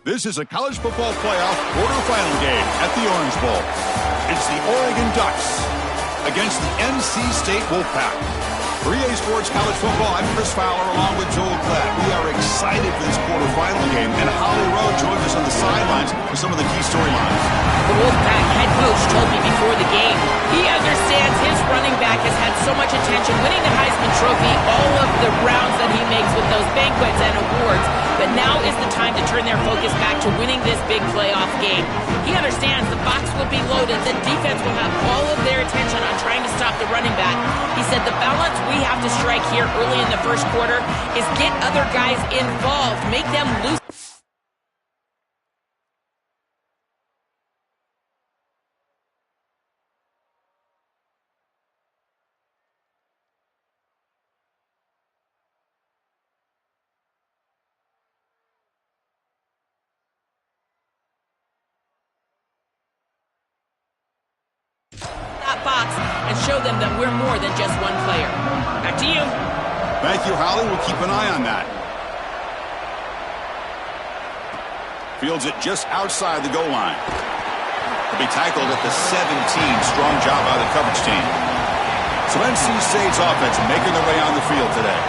This is a college football playoff quarterfinal game at the Orange Bowl. It's the Oregon Ducks against the NC State Wolfpack. For EA Sports College Football, I'm Chris Fowler along with Joel Klatt. We are excited for this quarterfinal game, and Holly Rowe joins us on the sidelines for some of the key storylines. The Wolfpack head coach told me before the game he understands his running back has had so much attention, winning the Heisman Trophy, all of the rounds that he makes with those banquets and awards, but now is the time to turn their focus back to winning this big playoff game. He understands the box will be loaded, the defense will have all of their attention on trying to stop the running back. He said the balance we have to strike here early in the first quarter is get other guys involved, make them lose. That box and show them that we're more than just one player. Back to you. Thank you, Holly. We'll keep an eye on that. Fields it just outside the goal line. He'll be tackled at the 17. Strong job by the coverage team. So NC State's offense making their way on the field today.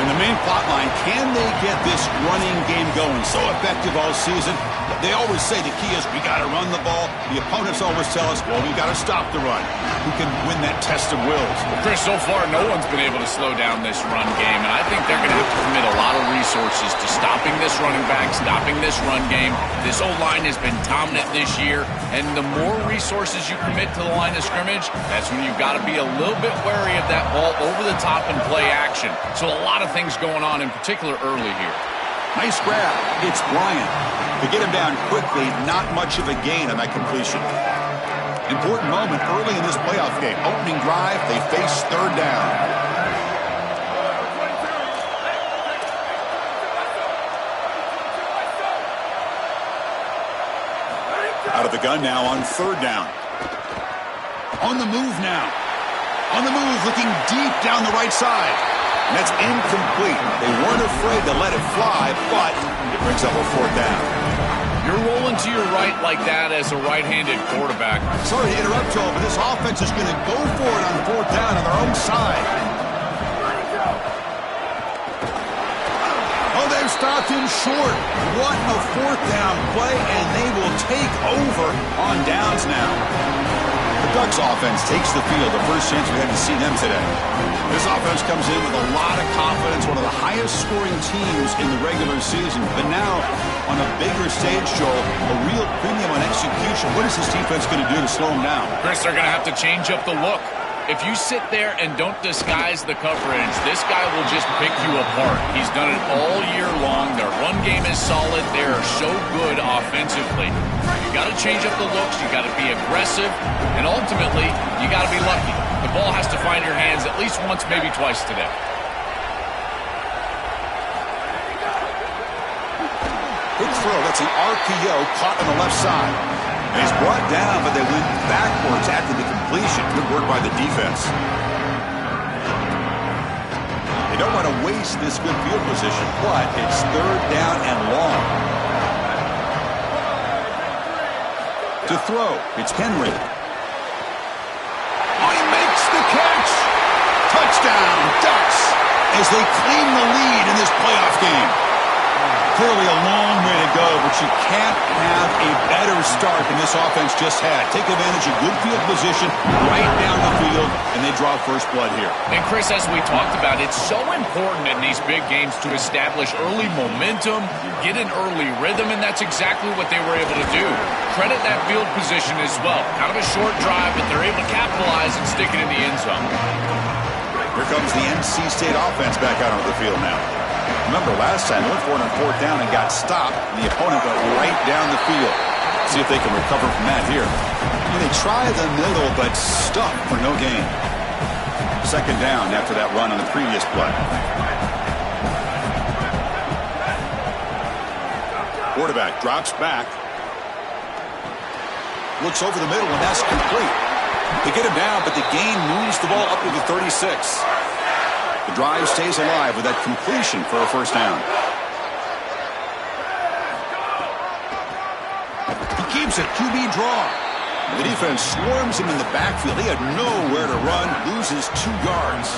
And the main plot line, can they get this running game going? So effective all season. They always say the key is we got to run the ball. The opponents always tell us, well, we got to stop the run. Who can win that test of wills? Well, Chris, so far no one's been able to slow down this run game, and I think they're going to have to commit a lot of resources to stopping this running back, stopping this run game. This O-line has been dominant this year, and the more resources you commit to the line of scrimmage, that's when you've got to be a little bit wary of that ball over the top and play action. So a lot of things going on, in particular early here. Nice grab. It's Bryant. To get him down quickly, not much of a gain on that completion. Important moment early in this playoff game. Opening drive, they face third down. Out of the gun now on third down. On the move now. On the move, looking deep down the right side. And that's incomplete. They weren't afraid to let it fly, but it brings up a fourth down. You're rolling to your right like that as a right-handed quarterback. Sorry to interrupt, Joel, but this offense is going to go for it on fourth down on their own side. Oh, they've stopped him short. What a fourth down play, and they will take over on downs now. The Ducks offense takes the field, the first chance we had to see them today. This offense comes in with a lot of confidence, one of the highest scoring teams in the regular season. But now, on a bigger stage, Joel, a real premium on execution. What is this defense going to do to slow them down? Chris, they're going to have to change up the look. If you sit there and don't disguise the coverage, this guy will just pick you apart. He's done it all year long. Their run game is solid. They are so good offensively. You got to change up the looks. You got to be aggressive. And ultimately, you got to be lucky. The ball has to find your hands at least once, maybe twice today. Quick throw. That's an RPO caught on the left side. And he's brought down, but they went backwards after the completion. Good work by the defense. They don't want to waste this good field position, but it's third down and long. To throw, it's Henry. Oh, he makes the catch. Touchdown, Ducks, as they claim the lead in this playoff game. Clearly a long way to go, but you can't have a better start than this offense just had. Take advantage of good field position right down the field, and they draw first blood here. And Chris, as we talked about, it's so important in these big games to establish early momentum, get an early rhythm, and that's exactly what they were able to do. Credit that field position as well. Kind of a short drive, but they're able to capitalize and stick it in the end zone. Here comes the NC State offense back out onto the field now. Remember, last time they went for it on fourth down and got stopped, and the opponent went right down the field. See if they can recover from that here. And they try the middle, but stuck for no gain. Second down after that run on the previous play. Quarterback drops back. Looks over the middle, and that's complete. They get him down, but the gain moves the ball up to the 36. The drive stays alive with that completion for a first down. keeps it. QB draw. The defense swarms him in the backfield. He had nowhere to run. Loses 2 yards.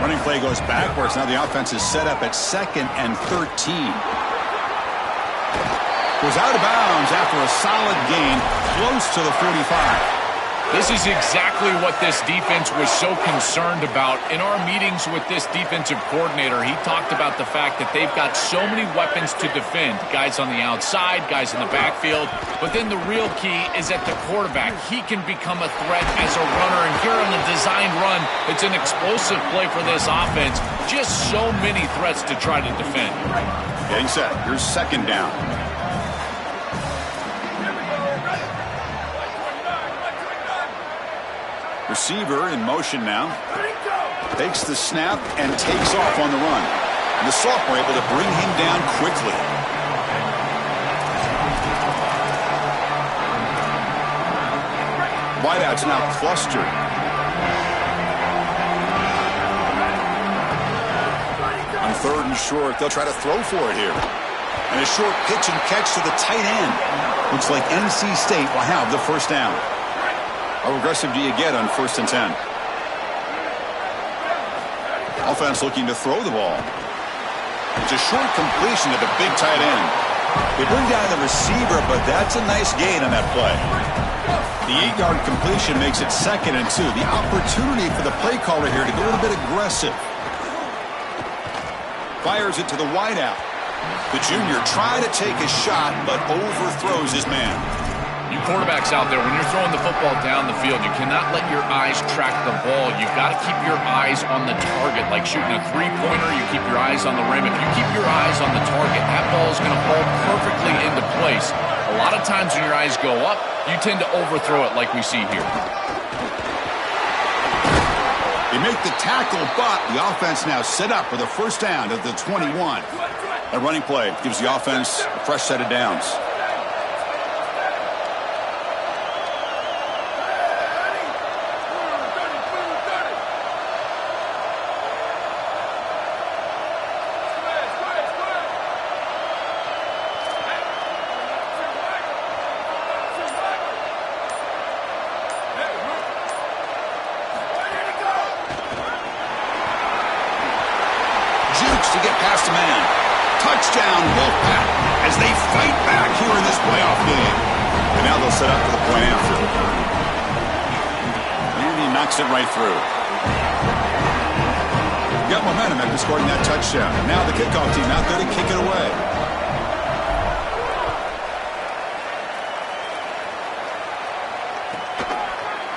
Running play goes backwards. Now the offense is set up at 2nd and 13. Goes out of bounds after a solid gain close to the 45. This is exactly what this defense was so concerned about. In our meetings with this defensive coordinator, he talked about the fact that they've got so many weapons to defend. Guys on the outside, guys in the backfield. But then the real key is at the quarterback. He can become a threat as a runner. And here on the designed run, it's an explosive play for this offense. Just so many threats to try to defend. Getting set. Here's 2nd down. Receiver in motion now. Takes the snap and takes off on the run. And the sophomore able to bring him down quickly. Wideouts now clustered. On 3rd and short, they'll try to throw for it here. And a short pitch and catch to the tight end. Looks like NC State will have the 1st down. How aggressive do you get on 1st and 10? Offense looking to throw the ball. It's a short completion to the big tight end. They bring down the receiver, but that's a nice gain on that play. The 8-yard completion makes it 2nd and 2. The opportunity for the play caller here to go a little bit aggressive. Fires it to the wideout. The junior tried to take a shot, but overthrows his man. You quarterbacks out there, when you're throwing the football down the field, you cannot let your eyes track the ball. You've got to keep your eyes on the target. Like shooting a 3-pointer, you keep your eyes on the rim. If you keep your eyes on the target, that ball is going to fall perfectly into place. A lot of times when your eyes go up, you tend to overthrow it like we see here. They make the tackle, but the offense now set up for the 1st down at the 21. A running play gives the offense a fresh set of downs. To get past a man. Touchdown, Wolfpack, as they fight back here in this playoff game. And now they'll set up for the point after. And he knocks it right through. Got momentum after scoring that touchdown. And now the kickoff team out there to kick it away.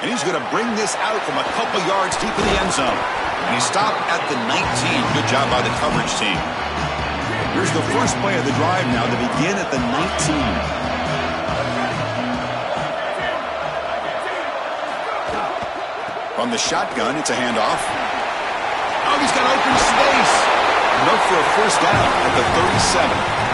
And he's going to bring this out from a couple yards deep in the end zone. And he stopped at the 19. Good job by the coverage team. Here's the first play of the drive now to begin at the 19. From the shotgun, it's a handoff. Oh, he's got open space. Enough for a 1st down at the 37.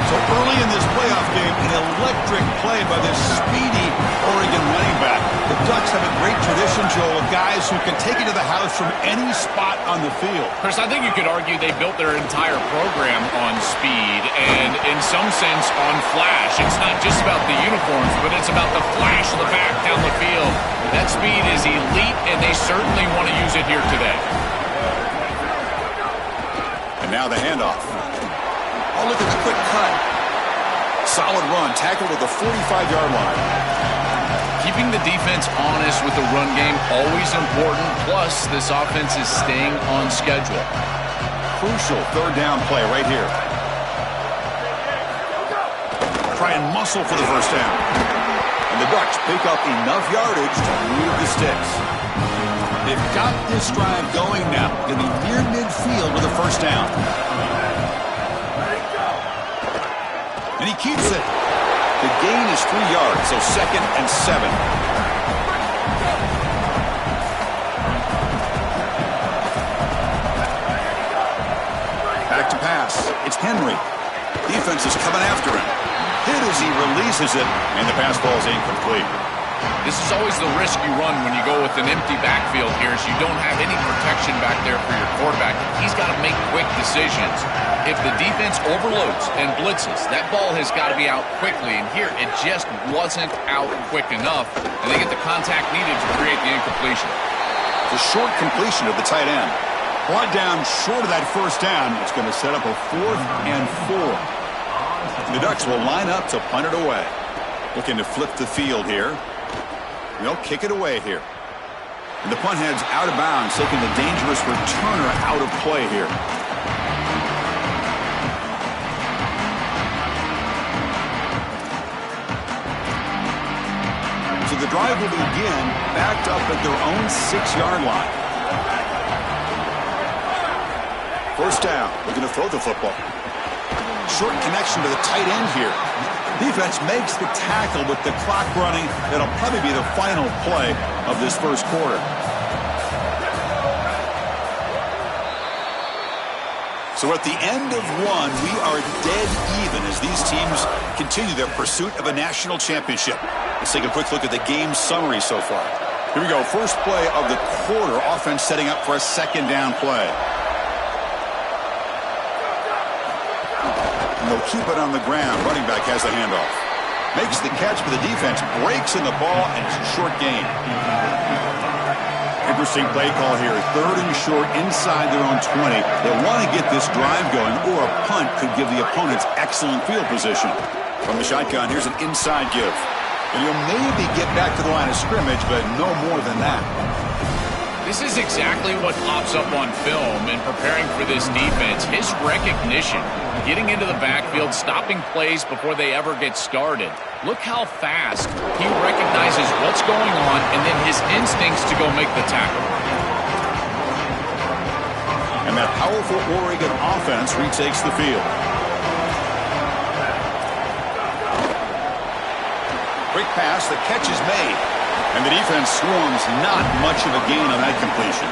So early in this playoff game, an electric play by this speedy Oregon running back. The Ducks have a great tradition, Joel, of guys who can take it to the house from any spot on the field. Chris, I think you could argue they built their entire program on speed and, in some sense, on flash. It's not just about the uniforms, but it's about the flash of the back down the field. That speed is elite, and they certainly want to use it here today. And now the handoff. Oh, look at the quick cut. Solid run, tackled at the 45-yard line. Keeping the defense honest with the run game, always important. Plus, this offense is staying on schedule. Crucial 3rd down play right here. Try and muscle for the 1st down. And the Ducks pick up enough yardage to move the sticks. They've got this drive going now. Going to be near midfield with a 1st down. And he keeps it. The gain is 3 yards, so 2nd and 7. Back to pass. It's Henry. Defense is coming after him. Hit as he releases it, and the pass ball is incomplete. This is always the risk you run when you go with an empty backfield here, is you don't have any protection back there for your quarterback. He's got to make quick decisions. If the defense overloads and blitzes, that ball has got to be out quickly. And here, it just wasn't out quick enough, and they get the contact needed to create the incompletion. The short completion of the tight end. Brought down short of that first down. It's going to set up a 4th and 4. The Ducks will line up to punt it away. Looking to flip the field here. They'll kick it away here. And the punt heads out of bounds, taking the dangerous returner out of play here. So the drive will begin backed up at their own 6-yard line. First down. Looking to throw the football. Short connection to the tight end here. Defense makes the tackle with the clock running. That'll probably be the final play of this first quarter. So at the end of one, we are dead even as these teams continue their pursuit of a national championship. Let's take a quick look at the game summary so far. Here we go. First play of the quarter. Offense setting up for a second down play. And they'll keep it on the ground. Running back has the handoff. Makes the catch, but the defense breaks in the ball, and it's a short gain. Interesting play call here. 3rd and short inside their own 20. They want to get this drive going, or a punt could give the opponents excellent field position. From the shotgun, here's an inside give. And he'll maybe get back to the line of scrimmage, but no more than that. This is exactly what pops up on film in preparing for this defense. His recognition, getting into the backfield, stopping plays before they ever get started. Look how fast he recognizes what's going on and then his instincts to go make the tackle. And that powerful Oregon offense retakes the field. Quick pass, the catch is made. And the defense swarms, not much of a gain on that completion.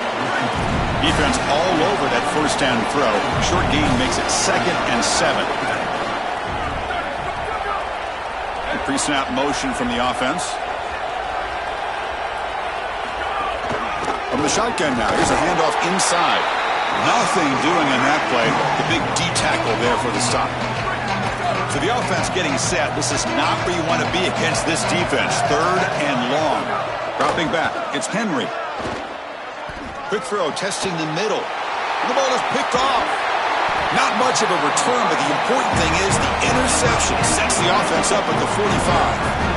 Defense all over that first down throw. Short gain makes it 2nd and 7. Pre-snap motion from the offense. From the shotgun now, here's a handoff inside. Nothing doing on that play. The big D tackle there for the stop. So the offense getting set. This is not where you want to be against this defense. 3rd and long. Dropping back. It's Henry. Quick throw, testing the middle. And the ball is picked off. Not much of a return, but the important thing is the interception sets the offense up at the 45.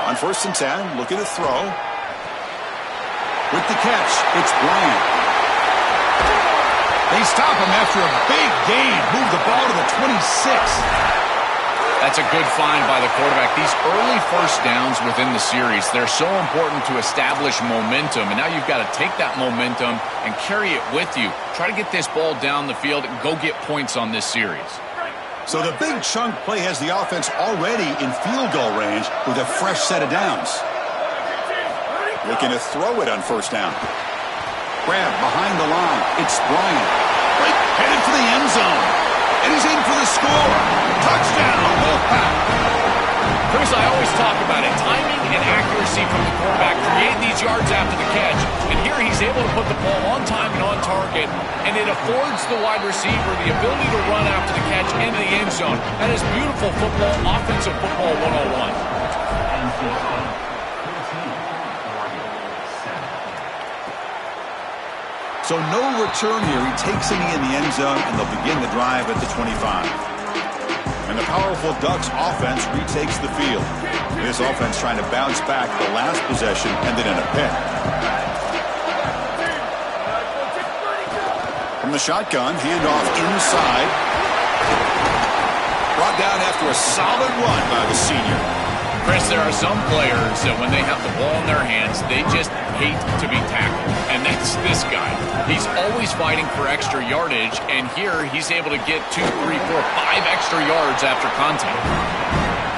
On 1st and 10, looking to throw. With the catch, it's Bryant. They stop him after a big gain. Move the ball to the 26. That's a good find by the quarterback. These early first downs within the series, they're so important to establish momentum. And now you've got to take that momentum and carry it with you. Try to get this ball down the field and go get points on this series. So the big chunk play has the offense already in field goal range with a fresh set of downs. Looking to throw it on 1st down. Grab behind the line. It's Bryant. Right, headed for the end zone. And he's in for the score. Touchdown, Wolfpack. Chris, I always talk about it. Timing and accuracy from the quarterback create these yards after the catch. And here he's able to put the ball on time and on target. And it affords the wide receiver the ability to run after the catch into the end zone. That is beautiful football, offensive football 101. So no return here. He takes it in the end zone, and they'll begin the drive at the 25. And the powerful Ducks offense retakes the field. This offense trying to bounce back the last possession, ended in a pick. From the shotgun, handoff inside. Brought down after a solid run by the senior. Chris, there are some players that when they have the ball in their hands, they just hate to be tackled. And that's this guy. He's always fighting for extra yardage, and here he's able to get 2, 3, 4, 5 extra yards after contact.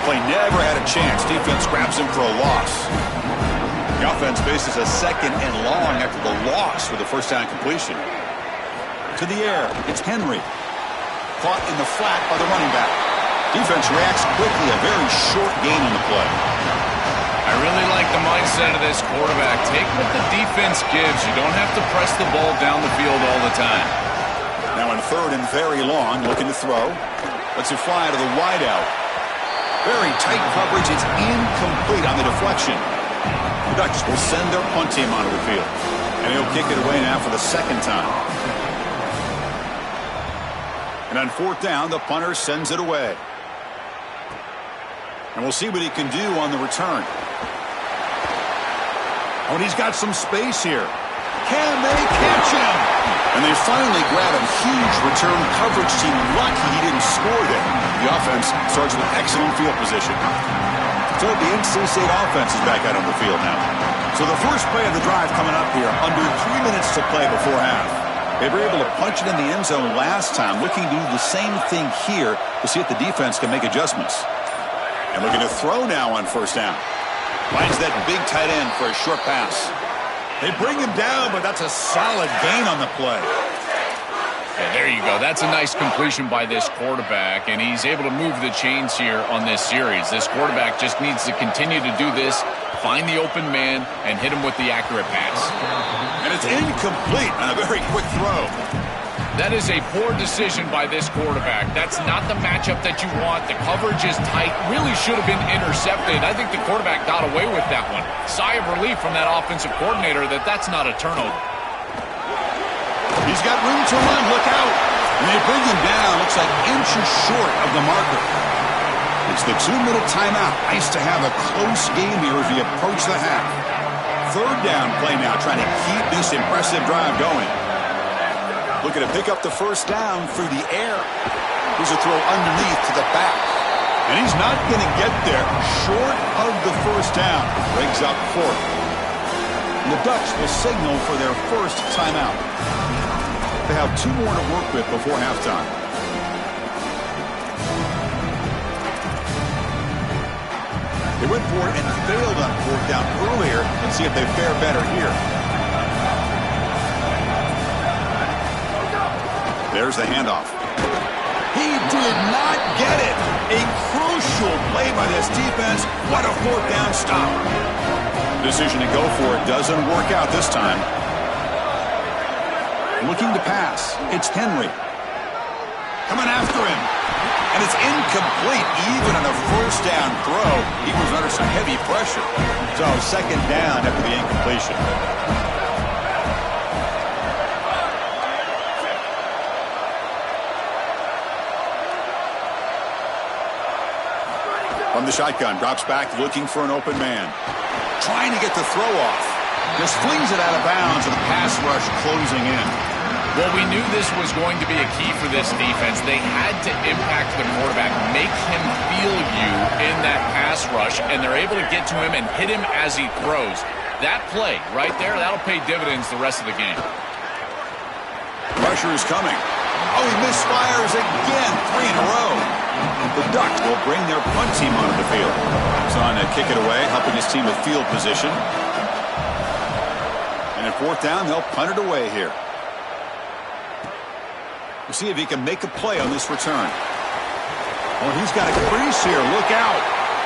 Play never had a chance. Defense grabs him for a loss. The offense faces a 2nd and long after the loss for the first down completion. To the air, it's Henry. Caught in the flat by the running back. Defense reacts quickly, a very short gain on the play. I really like the mindset of this quarterback. Take what the defense gives. You don't have to press the ball down the field all the time. Now in 3rd and very long, looking to throw. Lets it fly to the wideout. Very tight coverage. It's incomplete on the deflection. The Ducks will send their punt team onto the field. And he'll kick it away now for the 2nd time. And on 4th down, the punter sends it away. And we'll see what he can do on the return. Oh, and he's got some space here. Can they catch him? And they finally grab him. Huge return coverage team. Lucky he didn't score there. The offense starts with excellent field position. So the NC State offense is back out on the field now. So the first play of the drive coming up here. Under 3 minutes to play before half. They were able to punch it in the end zone last time. Looking to do the same thing here to see if the defense can make adjustments. And looking to throw now on 1st down. Finds that big tight end for a short pass. They bring him down, but that's a solid gain on the play. Yeah, there you go. That's a nice completion by this quarterback, and he's able to move the chains here on this series. This quarterback just needs to continue to do this, find the open man, and hit him with the accurate pass. And it's incomplete on a very quick throw. That is a poor decision by this quarterback. That's not the matchup that you want. The coverage is tight. Really should have been intercepted. I think the quarterback got away with that one. Sigh of relief from that offensive coordinator that that's not a turnover. He's got room to run. Look out. And they bring him down. Looks like inches short of the marker. It's the 2-minute timeout. Nice to have a close game here as we approach the half. 3rd down play now, trying to keep this impressive drive going. Looking to pick up the 1st down through the air. Here's a throw underneath to the back. And he's not going to get there. Short of the 1st down. Brings up 4th. And the Ducks will signal for their 1st timeout. They have 2 more to work with before halftime. They went for it and failed on 4th down earlier. Let's see if they fare better here. There's the handoff. He did not get it. A crucial play by this defense. What a 4th down stop. Decision to go for it doesn't work out this time. Looking to pass. It's Henry. Coming after him. And it's incomplete even on a 1st down throw. He was under some heavy pressure. So 2nd down after the incompletion. From the shotgun, drops back, looking for an open man. Trying to get the throw off. Just flings it out of bounds, and the pass rush closing in. Well, we knew this was going to be a key for this defense. They had to impact the quarterback, make him feel you in that pass rush, and they're able to get to him and hit him as he throws. That play right there, that'll pay dividends the rest of the game. Pressure is coming. Oh, he misfires again. 3 in a row. The Ducks will bring their punt team onto the field. He's on to kick it away, helping his team with field position. And at 4th down, they'll punt it away here. We'll see if he can make a play on this return. Oh, he's got a crease here. Look out.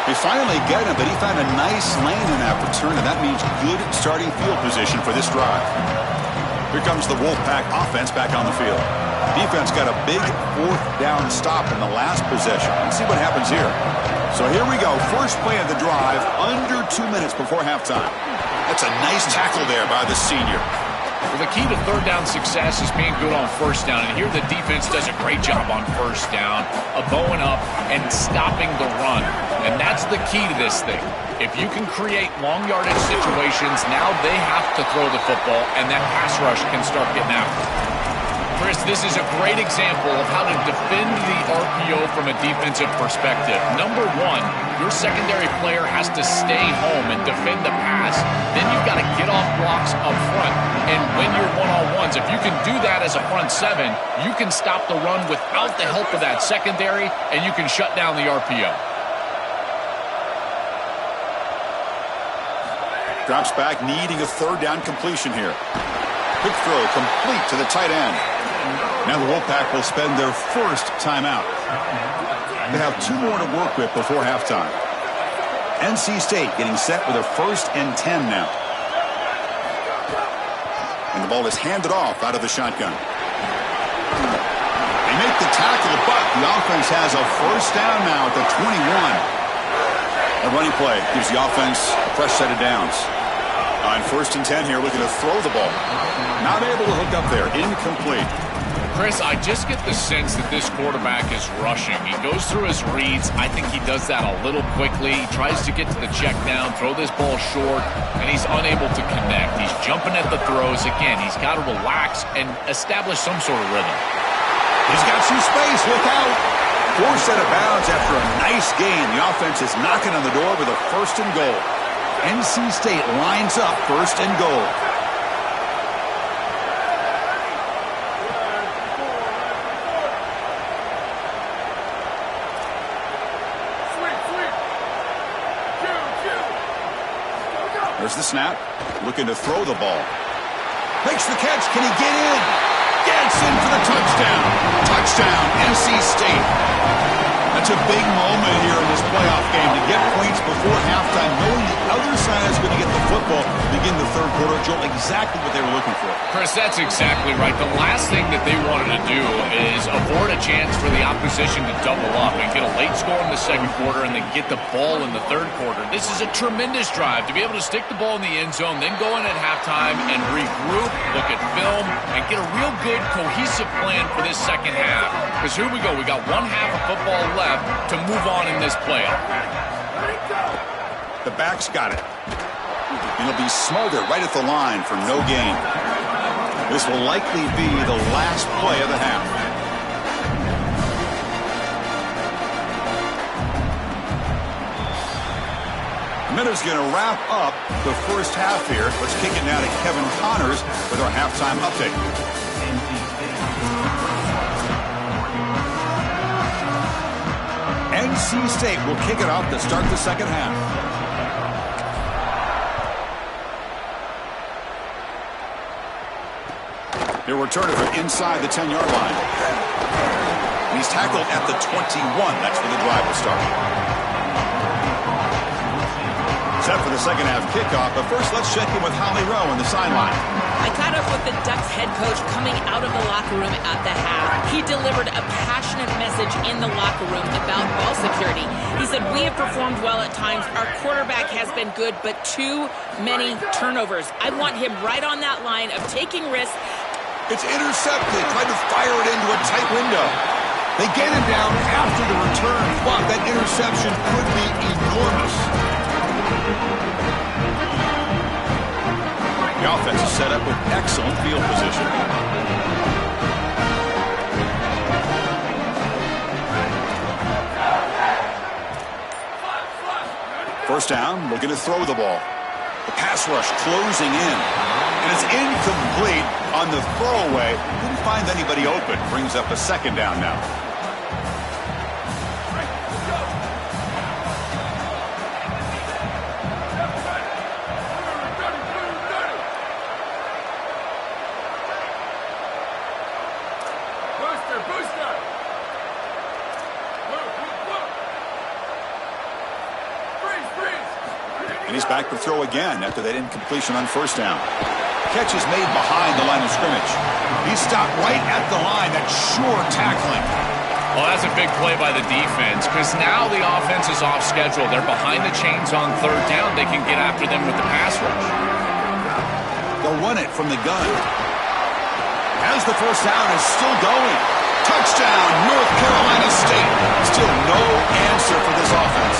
They finally get him, but he found a nice lane in that return, and that means good starting field position for this drive. Here comes the Wolfpack offense back on the field. Defense got a big 4th down stop in the last possession. Let's see what happens here. So here we go. First play of the drive, under 2 minutes before halftime. That's a nice tackle there by the senior. Well, the key to 3rd down success is being good on 1st down. And here the defense does a great job on 1st down of bowing up and stopping the run. And that's the key to this thing. If you can create long yardage situations, now they have to throw the football, and that pass rush can start getting after. Chris, this is a great example of how to defend the RPO from a defensive perspective. Number 1, your secondary player has to stay home and defend the pass. Then you've got to get off blocks up front and win your one-on-ones. If you can do that as a front 7, you can stop the run without the help of that secondary, and you can shut down the RPO. Drops back, needing a third down completion here. Quick throw, complete to the tight end. Now the Wolfpack will spend their first timeout. They have 2 more to work with before halftime. NC State getting set with a 1st and 10 now. And the ball is handed off out of the shotgun. They make the tackle, but the offense has a 1st down now at the 21. A running play gives the offense a fresh set of downs. On 1st and 10 here, looking to throw the ball. Not able to hook up there. Incomplete. Chris, I just get the sense that this quarterback is rushing. He goes through his reads. I think he does that a little quickly. He tries to get to the check down, throw this ball short, and he's unable to connect. He's jumping at the throws. Again, he's got to relax and establish some sort of rhythm. He's got some space. Look out. Forced out of bounds after a nice gain. The offense is knocking on the door with a 1st and goal. NC State lines up 1st and goal. There's the snap. Looking to throw the ball. Makes the catch. Can he get in? Gets in for the touchdown. Touchdown, NC State. That's a big moment here in this playoff game to get points before halftime, knowing the other side is going to get the football to begin the 3rd quarter. Joel, exactly what they were looking for. Chris, that's exactly right. The last thing that they wanted to do is afford a chance for the opposition to double up and get a late score in the 2nd quarter and then get the ball in the 3rd quarter. This is a tremendous drive to be able to stick the ball in the end zone, then go in at halftime and regroup, look at film, and get a real good cohesive plan for this 2nd half. Because here we go. We got 1 half of football left to move on in this playoff. The back's got it. And he'll be smothered right at the line for no gain. This will likely be the last play of the half. A minute's going to wrap up the 1st half here. Let's kick it now to Kevin Connors with our halftime update. NC State will kick it off to start the 2nd half. He'll return it from inside the 10-yard line. And he's tackled at the 21. That's where the drive will start. Set for the 2nd half kickoff, but first let's check in with Holly Rowe on the sideline. I caught up with the Ducks head coach coming out of the locker room at the half. He delivered a passionate message in the locker room about ball security. He said, "We have performed well at times. Our quarterback has been good, but too many turnovers. I want him right on that line of taking risks." It's intercepted, trying to fire it into a tight window. They get him down after the return, but that interception could be enormous. The offense is set up with excellent field position. First down, looking to throw the ball. The pass rush closing in. And it's incomplete on the throwaway. Didn't find anybody open. Brings up a 2nd down now. And he's back to throw again after that incompletion on 1st down. Catch is made behind the line of scrimmage. He's stopped right at the line. That's sure tackling. Well, that's a big play by the defense because now the offense is off schedule. They're behind the chains on 3rd down. They can get after them with the pass rush. They'll run it from the gun. As the 1st down is still going. Touchdown, North Carolina State. Still no answer for this offense.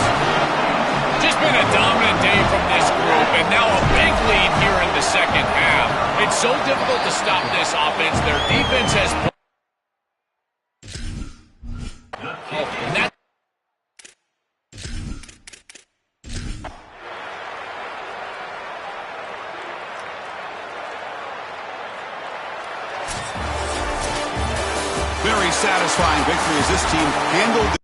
Just been a dominant day from this group, and now a big lead here in the 2nd half. It's so difficult to stop this offense. Their defense has... Very satisfying victory as this team handled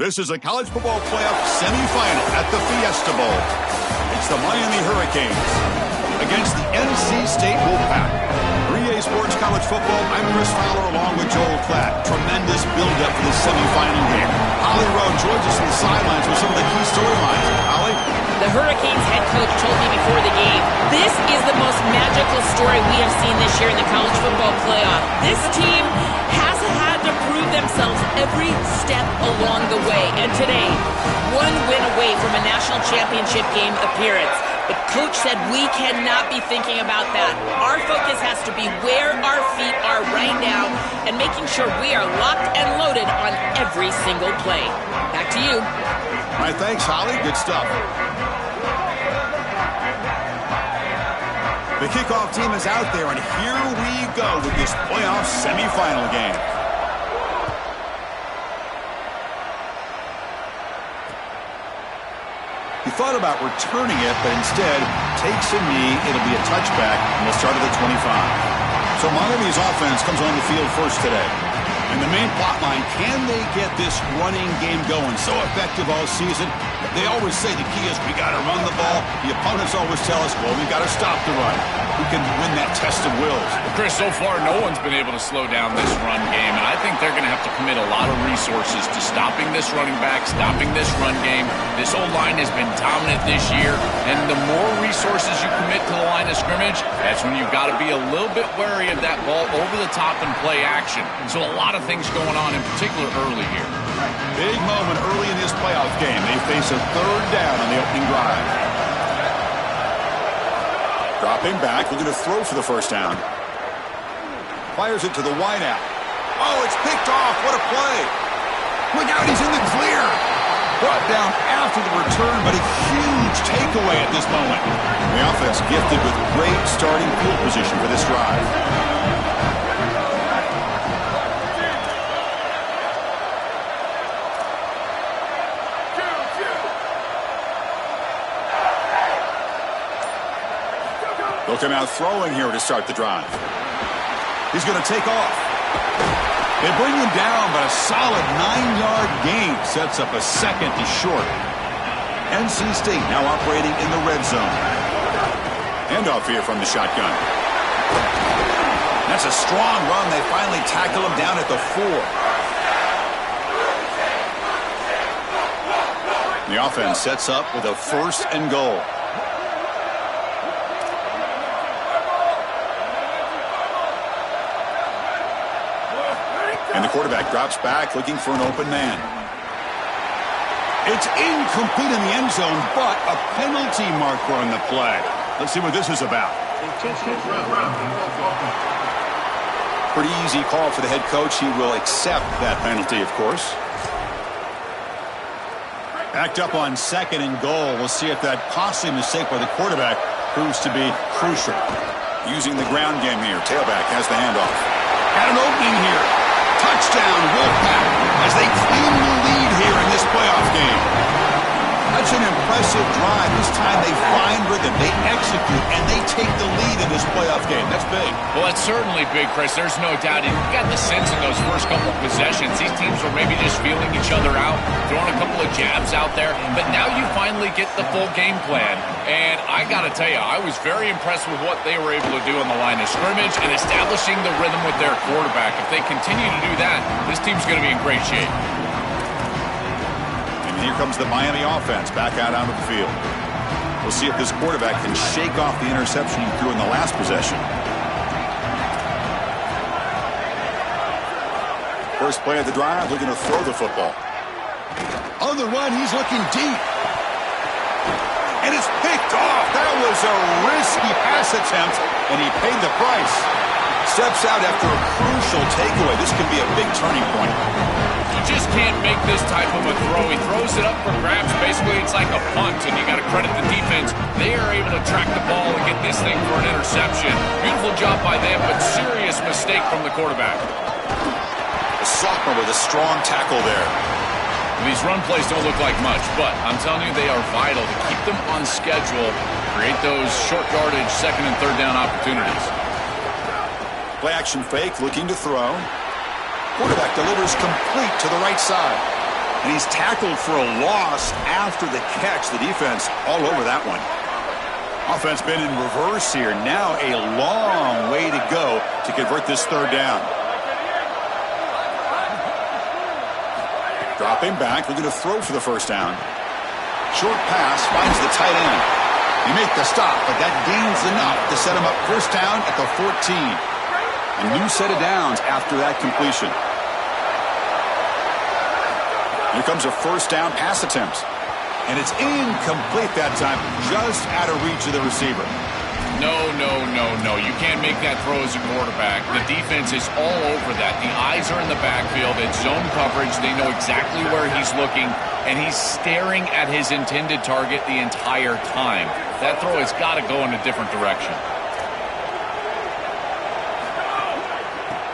This is a college football playoff semifinal at the Fiesta Bowl. It's the Miami Hurricanes against the NC State Wolfpack. 3A Sports College Football, I'm Chris Fowler along with Joel Klatt. Tremendous build-up for this semifinal game. Holly Rowe joins us on the sidelines with some of the key storylines. Holly? The Hurricanes head coach told me before the game, this is the most magical story we have seen this year in the college football playoff. This team has had to prove themselves every step along the way. And today, one win away from a national championship game appearance. But Coach said we cannot be thinking about that. Our focus has to be where our feet are right now and making sure we are locked and loaded on every single play. Back to you. All right, thanks, Holly. Good stuff. The kickoff team is out there, and here we go with this playoff semifinal game. He thought about returning it, but instead takes a knee. It'll be a touchback, and we'll start at the 25. So Miami's offense comes on the field first today. And the main plot line, can they get this running game going? So effective all season. They always say the key is we got to run the ball. The opponents always tell us, well, we got to stop the run. Who can win that test of wills? Chris, so far, no one's been able to slow down this run game, and I think they're going to have to commit a lot of resources to stopping this running back, stopping this run game. This O-line has been dominant this year, and the more resources you commit to the line of scrimmage, that's when you've got to be a little bit wary of that ball over the top and play action. So a lot of things going on, in particular early here. Big moment early in this playoff game. They face a third down on the opening drive. Dropping back, looking to throw for the first down. Fires it to the wideout. Oh, it's picked off. What a play. Look out, he's in the clear. Brought down after the return, but a huge takeaway at this moment. The offense gifted with great starting field position for this drive. They'll come out throwing here to start the drive. He's going to take off. They bring him down, but a solid 9-yard gain sets up a second to short. NC State now operating in the red zone. Handoff here from the shotgun. That's a strong run. They finally tackle him down at the 4. The offense sets up with a 1st and goal. And the quarterback drops back, looking for an open man. It's incomplete in the end zone, but a penalty marker on the play. Let's see what this is about. Pretty easy call for the head coach. He will accept that penalty, of course. Backed up on 2nd and goal. We'll see if that costly mistake by the quarterback proves to be crucial. Using the ground game here. Tailback has the handoff. Got an opening here. Touchdown, Wolfpack, as they claim the lead here in this playoff game. That's an impressive drive. This time they find rhythm, they execute, and they take the lead in this playoff game. That's big. Well, that's certainly big, Chris. There's no doubt. And you got the sense in those first couple of possessions, these teams were maybe just feeling each other out, throwing a couple of jabs out there. But now you finally get the full game plan. And I got to tell you, I was very impressed with what they were able to do on the line of scrimmage and establishing the rhythm with their quarterback. If they continue to do that, this team's going to be in great shape. And here comes the Miami offense back out onto the field. We'll see if this quarterback can shake off the interception he threw in the last possession. First play of the drive, looking to throw the football. On the run, he's looking deep. And it's picked off. That was a risky pass attempt, and he paid the price. Steps out after a crucial takeaway. This could be a big turning point. You just can't make this type of a throw. He throws it up for grabs. Basically, it's like a punt, and you got to credit the defense. They are able to track the ball and get this thing for an interception. Beautiful job by them, but serious mistake from the quarterback. A sophomore with a strong tackle there. These run plays don't look like much, but I'm telling you, they are vital to keep them on schedule, create those short yardage 2nd and 3rd down opportunities. Play action fake, looking to throw. Quarterback delivers complete to the right side. And he's tackled for a loss after the catch. The defense all over that one. Offense been in reverse here. Now a long way to go to convert this third down. Dropping back, looking to throw for the first down. Short pass, finds the tight end. You make the stop, but that gains enough to set him up first down at the 14. A new set of downs after that completion. Here comes a first down pass attempt. And it's incomplete that time, just out of reach of the receiver. No. You can't make that throw as a quarterback. The defense is all over that. The eyes are in the backfield. It's zone coverage. They know exactly where he's looking, and he's staring at his intended target the entire time. That throw has got to go in a different direction.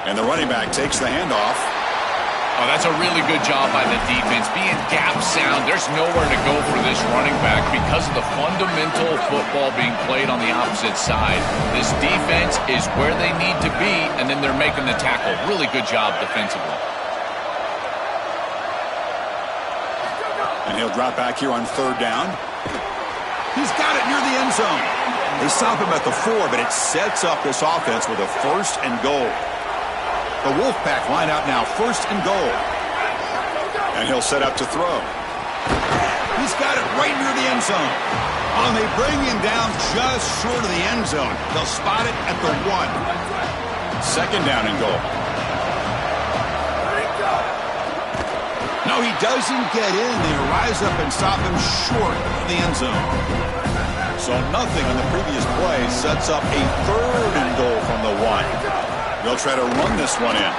And the running back takes the handoff. Oh, that's a really good job by the defense. Being gap sound, there's nowhere to go for this running back because of the fundamental football being played on the opposite side. This defense is where they need to be, and then they're making the tackle. Really good job defensively. And he'll drop back here on third down. He's got it near the end zone. They stop him at the 4, but it sets up this offense with a first and goal. The Wolfpack line out now, first and goal. And he'll set up to throw. He's got it right near the end zone. Oh, they bring him down just short of the end zone. They'll spot it at the 1. Second down and goal. No, he doesn't get in. They rise up and stop him short of the end zone. So nothing on the previous play sets up a third and goal from the 1. They'll try to run this one in.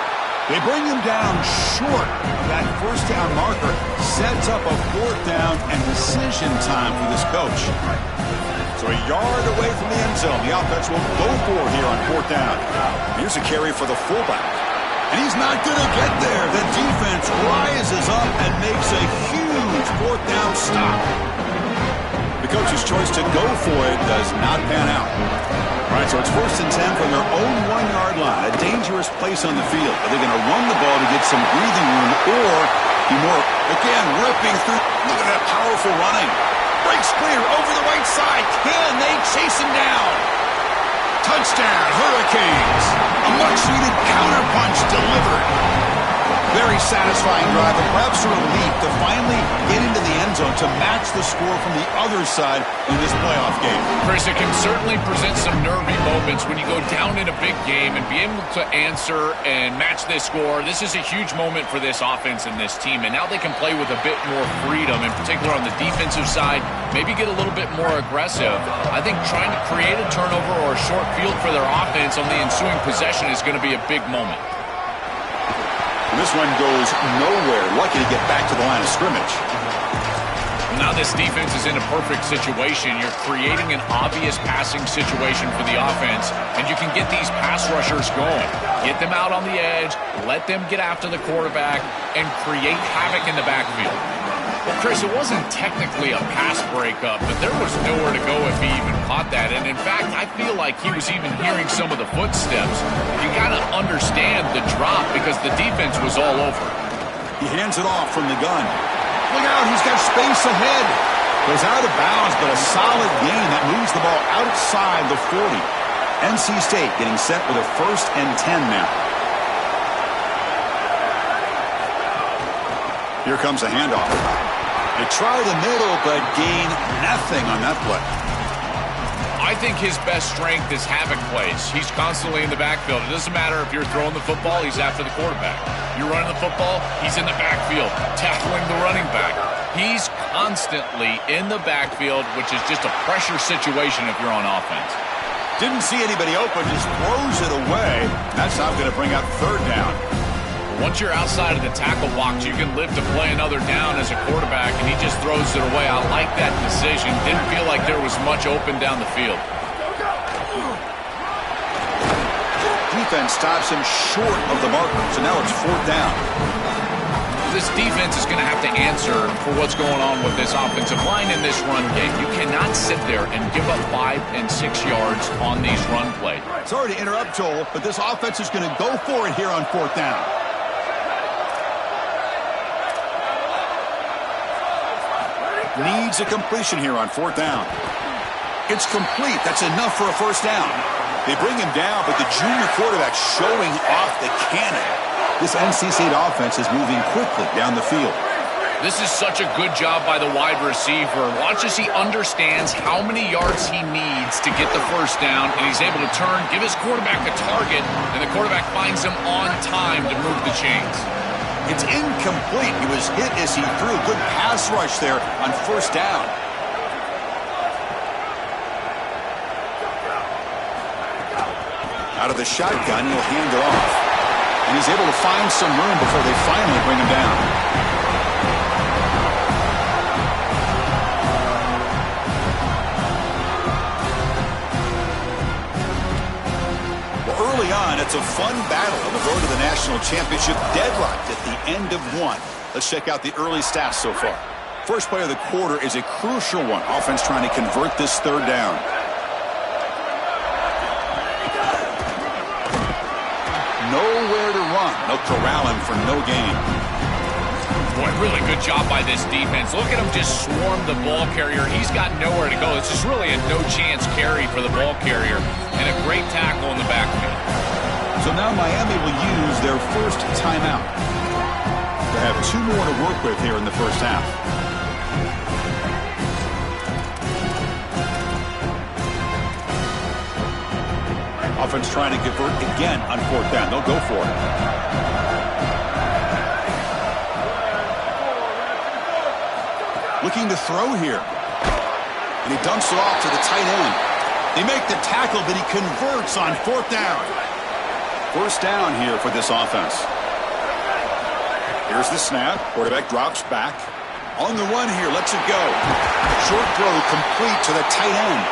They bring him down short. That first down marker sets up a fourth down and decision time for this coach. So a yard away from the end zone. The offense will go for it here on fourth down. Here's a carry for the fullback. And he's not going to get there. The defense rises up and makes a huge fourth down stop. The coach's choice to go for it does not pan out. All right, so it's first and 10 from their own 1-yard line. A dangerous place on the field. Are they going to run the ball to get some breathing room or be more, again, ripping through? Look at that powerful running. Breaks clear over the right side. Can they chase him down? Touchdown, Hurricanes. A much-needed counterpunch delivered. Very satisfying drive, and perhaps a relief to finally get into the end zone to match the score from the other side in this playoff game. Chris, it can certainly present some nervy moments when you go down in a big game and be able to answer and match this score. This is a huge moment for this offense and this team, and now they can play with a bit more freedom, in particular on the defensive side, maybe get a little bit more aggressive. I think trying to create a turnover or a short field for their offense on the ensuing possession is going to be a big moment. This one goes nowhere. Lucky to get back to the line of scrimmage. Now this defense is in a perfect situation. You're creating an obvious passing situation for the offense, and you can get these pass rushers going. Get them out on the edge, let them get after the quarterback, and create havoc in the backfield. Well, Chris, it wasn't technically a pass breakup, but there was nowhere to go if he even caught that. And in fact, I feel like he was even hearing some of the footsteps. You got to understand the drop because the defense was all over. He hands it off from the gun. Look out, he's got space ahead. Goes out of bounds, but a solid gain that moves the ball outside the 40. NC State getting set with a first and 10 now. Here comes a handoff. They try the middle, but gain nothing on that play. I think his best strength is havoc plays. He's constantly in the backfield. It doesn't matter if you're throwing the football, he's after the quarterback. You're running the football, he's in the backfield, tackling the running back. He's constantly in the backfield, which is just a pressure situation if you're on offense. Didn't see anybody open, just throws it away. That's not going to bring up third down. Once you're outside of the tackle box, you can live to play another down as a quarterback, and he just throws it away. I like that decision. Didn't feel like there was much open down the field. Defense stops him short of the marker, so now it's fourth down. This defense is going to have to answer for what's going on with this offensive line in this run game. You cannot sit there and give up 5 and 6 yards on these run plays. Sorry to interrupt, Joel, but this offense is going to go for it here on fourth down. needs a completion here on 4th down. It's complete. That's enough for a first down. They bring him down, but the junior quarterback showing off the cannon. This NC State offense is moving quickly down the field. This is such a good job by the wide receiver. Watch as he understands how many yards he needs to get the first down, and he's able to turn, give his quarterback a target, and the quarterback finds him on time to move the chains. It's incomplete. He was hit as he threw. Good pass rush there on first down. Out of the shotgun, he'll hand it off. And he's able to find some room before they finally bring him down. Early on, it's a fun battle on the road to the national championship, deadlocked at the end of one. Let's check out the early stats so far. First play of the quarter is a crucial one. Offense trying to convert this third down. Nowhere to run. They'll corral him for no gain. Boy, really good job by this defense. Look at him just swarm the ball carrier. He's got nowhere to go. This is really a no-chance carry for the ball carrier. And a great tackle in the backfield. So now Miami will use their first timeout. They have 2 more to work with here in the first half. Offense trying to convert again on 4th down. They'll go for it. Looking to throw here. And he dumps it off to the tight end. They make the tackle, but he converts on 4th down. First down here for this offense. Here's the snap. Quarterback drops back. On the run here, lets it go. Short throw complete to the tight end.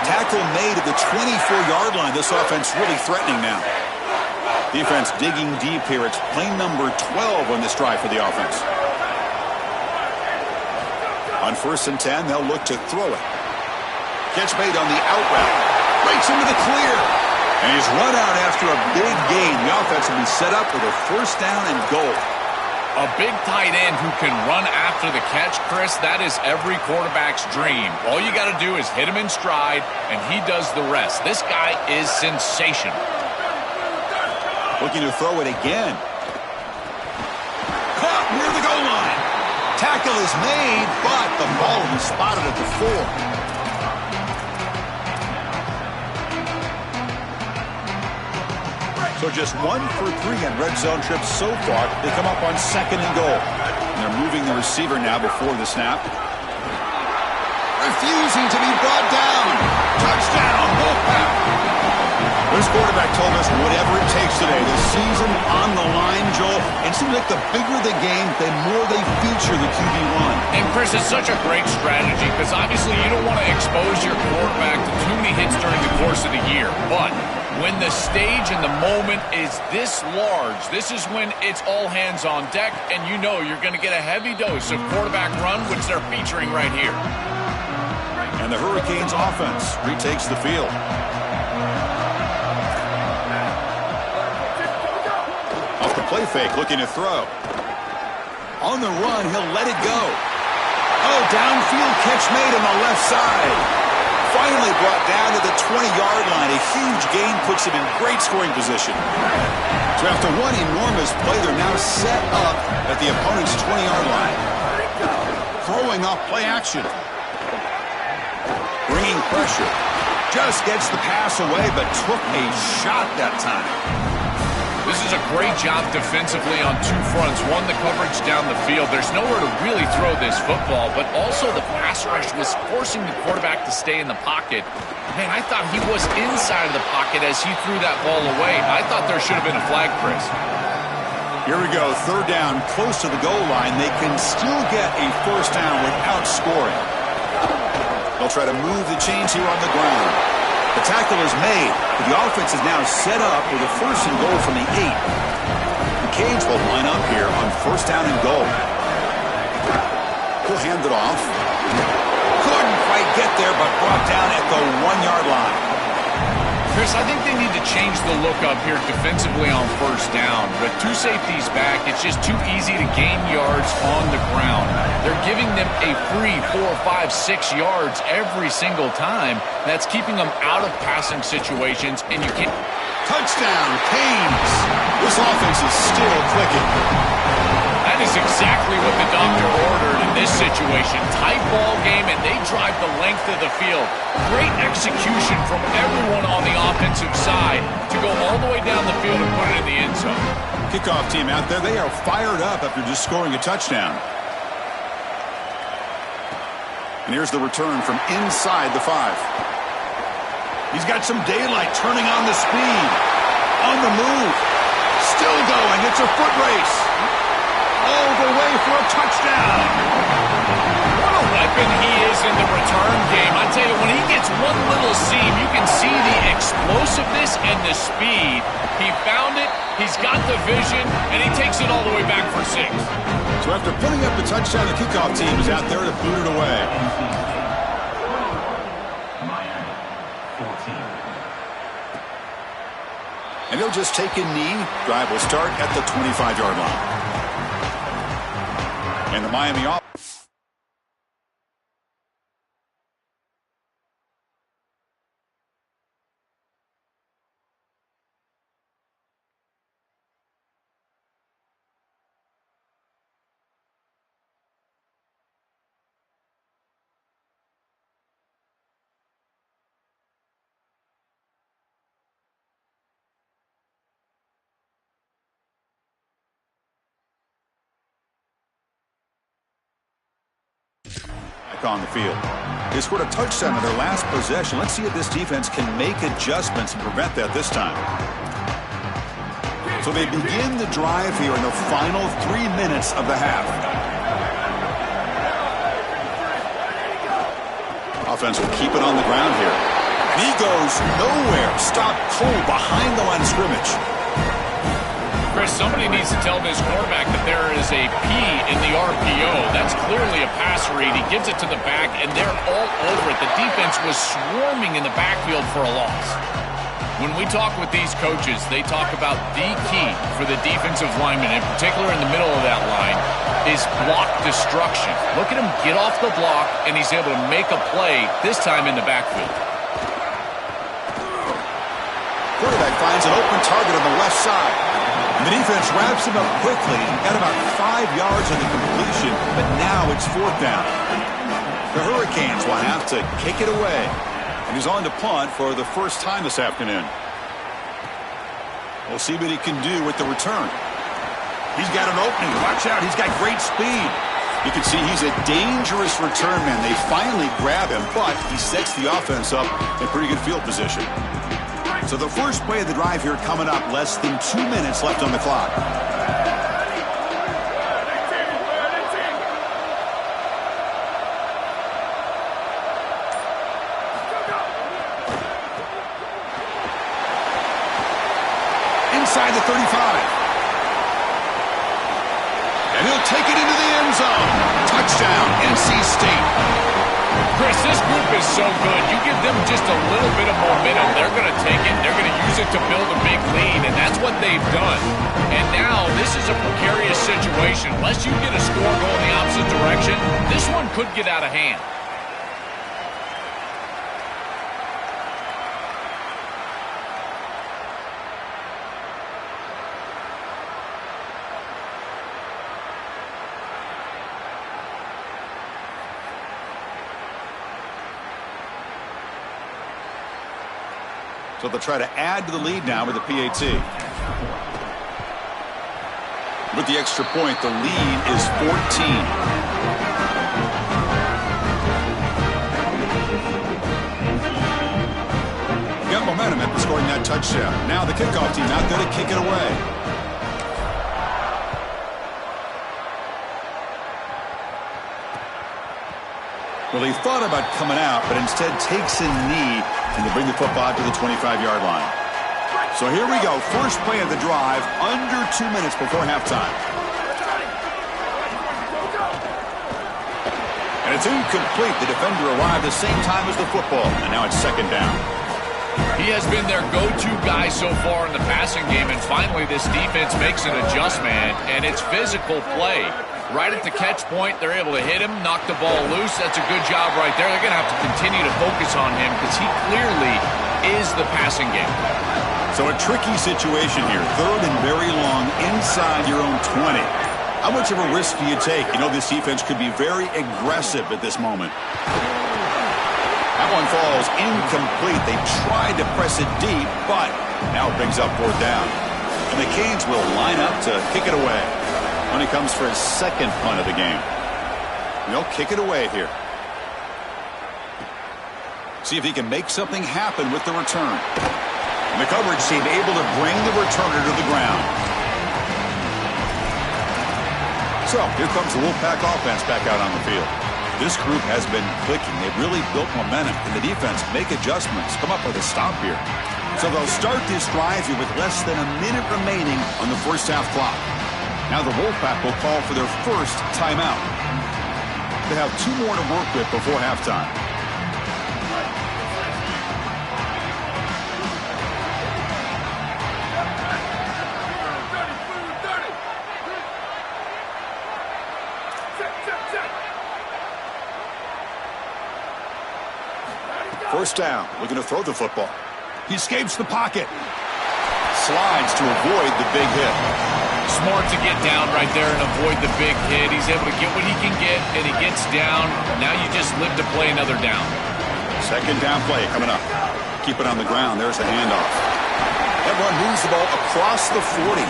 Tackle made at the 24-yard line. This offense really threatening now. Defense digging deep here. It's play number 12 on this drive for the offense. On 1st and 10, they'll look to throw it. Catch made on the out route. Breaks into the clear. And he's run out after a big gain. The offense will be set up with a first down and goal. A big tight end who can run after the catch, Chris, that is every quarterback's dream. All you got to do is hit him in stride, and he does the rest. This guy is sensational. Looking to throw it again. Caught near the goal line. Tackle is made, but the ball is spotted at the 4. So just 1 for 3 on red zone trips so far. They come up on 2nd and goal. And they're moving the receiver now before the snap. Refusing to be brought down. Touchdown, Wolfpack. This quarterback told us whatever it takes today. The season on the line, Joel. It seems like the bigger the game, the more they feature the QB1. And, Chris, it's such a great strategy because obviously you don't want to expose your quarterback to too many hits during the course of the year. But when the stage and the moment is this large, this is when it's all hands on deck, and you know you're going to get a heavy dose of quarterback run, which they're featuring right here. And the Hurricanes offense retakes the field. Off the play fake, looking to throw. On the run, he'll let it go. Oh, downfield catch made on the left side. Finally brought down to the 20-yard line. A huge gain puts him in great scoring position. So after one enormous play, they're now set up at the opponent's 20-yard line. Throwing off play action. Bringing pressure. Just gets the pass away, but took a shot that time. This is a great job defensively on 2 fronts. One, the coverage down the field. There's nowhere to really throw this football, but also the pass rush was forcing the quarterback to stay in the pocket. Man, I thought he was inside of the pocket as he threw that ball away. I thought there should have been a flag, Chris. Here we go, 3rd down, close to the goal line. They can still get a first down without scoring. They'll try to move the chains here on the ground. The tackle is made, but the offense is now set up with a first and goal from the 8. The Canes will line up here on first down and goal. He'll hand it off. Couldn't quite get there, but brought down at the 1-yard line. Chris, I think they need to change the look up here defensively on first down. With two safeties back, it's just too easy to gain yards on the ground. They're giving them a free 4, 5, 6 yards every single time. That's keeping them out of passing situations, and you can't... Touchdown, Canes. This offense is still clicking. That is exactly what the doctor ordered in this situation. Tight ball game, and they drive the length of the field. Great execution from everyone on the offensive side to go all the way down the field and put it in the end zone. Kickoff team out there, they are fired up after just scoring a touchdown. And here's the return from inside the 5. He's got some daylight, turning on the speed. On the move. Still going. It's a foot race. All the way for a touchdown. What a weapon he is in the return game. I tell you, when he gets one little seam, you can see the explosiveness and the speed. He found it, he's got the vision, and he takes it all the way back for 6. So after putting up the touchdown, the kickoff team is out there to boot it away. And he'll just take a knee. Drive will start at the 25-yard line. And the Miami offense. On the field. They scored a touchdown in their last possession. Let's see if this defense can make adjustments and prevent that this time. So they begin the drive here in the final 3 minutes of the half. Offense will keep it on the ground here. And he goes nowhere. Stop cold behind the line of scrimmage. Chris, somebody needs to tell this quarterback that there is a P in the RPO. That's clearly a pass read. He gives it to the back, and they're all over it. The defense was swarming in the backfield for a loss. When we talk with these coaches, they talk about the key for the defensive lineman, in particular in the middle of that line, is block destruction. Look at him get off the block, and he's able to make a play, this time in the backfield. Quarterback finds an open target on the left side. And the defense wraps him up quickly. Got about 5 yards on the completion, but now it's 4th down. The Hurricanes will have to kick it away. And he's on to punt for the first time this afternoon. We'll see what he can do with the return. He's got an opening. Watch out. He's got great speed. You can see he's a dangerous return man. They finally grab him, but he sets the offense up in pretty good field position. So the first play of the drive here coming up, less than 2 minutes left on the clock. Inside the 35. And he'll take it into the end zone. Touchdown, NC State. Chris, this group is so good. You give them just a little bit of momentum, they're going to take it. They're going to use it to build a big lead, and that's what they've done. And now this is a precarious situation. Unless you get a score going the opposite direction, this one could get out of hand. So they'll try to add to the lead now with the PAT. With the extra point, the lead is 14. Got momentum after scoring that touchdown. Now the kickoff team out there to kick it away. Well, he thought about coming out, but instead takes a knee and to bring the football to the 25-yard line. So here we go. First play of the drive, under 2 minutes before halftime. And it's incomplete. The defender arrived the same time as the football, and now it's 2nd down. He has been their go-to guy so far in the passing game, and finally this defense makes an adjustment, and it's physical play. Right at the catch point, they're able to hit him, knock the ball loose. That's a good job right there. They're going to have to continue to focus on him because he clearly is the passing game. So a tricky situation here. 3rd and very long inside your own 20. How much of a risk do you take? You know, this defense could be very aggressive at this moment. That one falls incomplete. They tried to press it deep, but now it brings up 4th down. And the Canes will line up to kick it away when it comes for his 2nd punt of the game. They'll kick it away here. See if he can make something happen with the return. And the coverage team able to bring the returner to the ground. So here comes the Wolfpack offense back out on the field. This group has been clicking. They've really built momentum. And the defense make adjustments, come up with a stop here. So they'll start this drive here with less than a minute remaining on the first half clock. Now the Wolfpack will call for their first timeout. They have 2 more to work with before halftime. First down, looking to throw the football. He escapes the pocket. Slides to avoid the big hit. Smart to get down right there and avoid the big hit. He's able to get what he can get, and he gets down. Now you just live to play another down. 2nd down play coming up. Keep it on the ground. There's the handoff. Everyone moves the ball across the 40.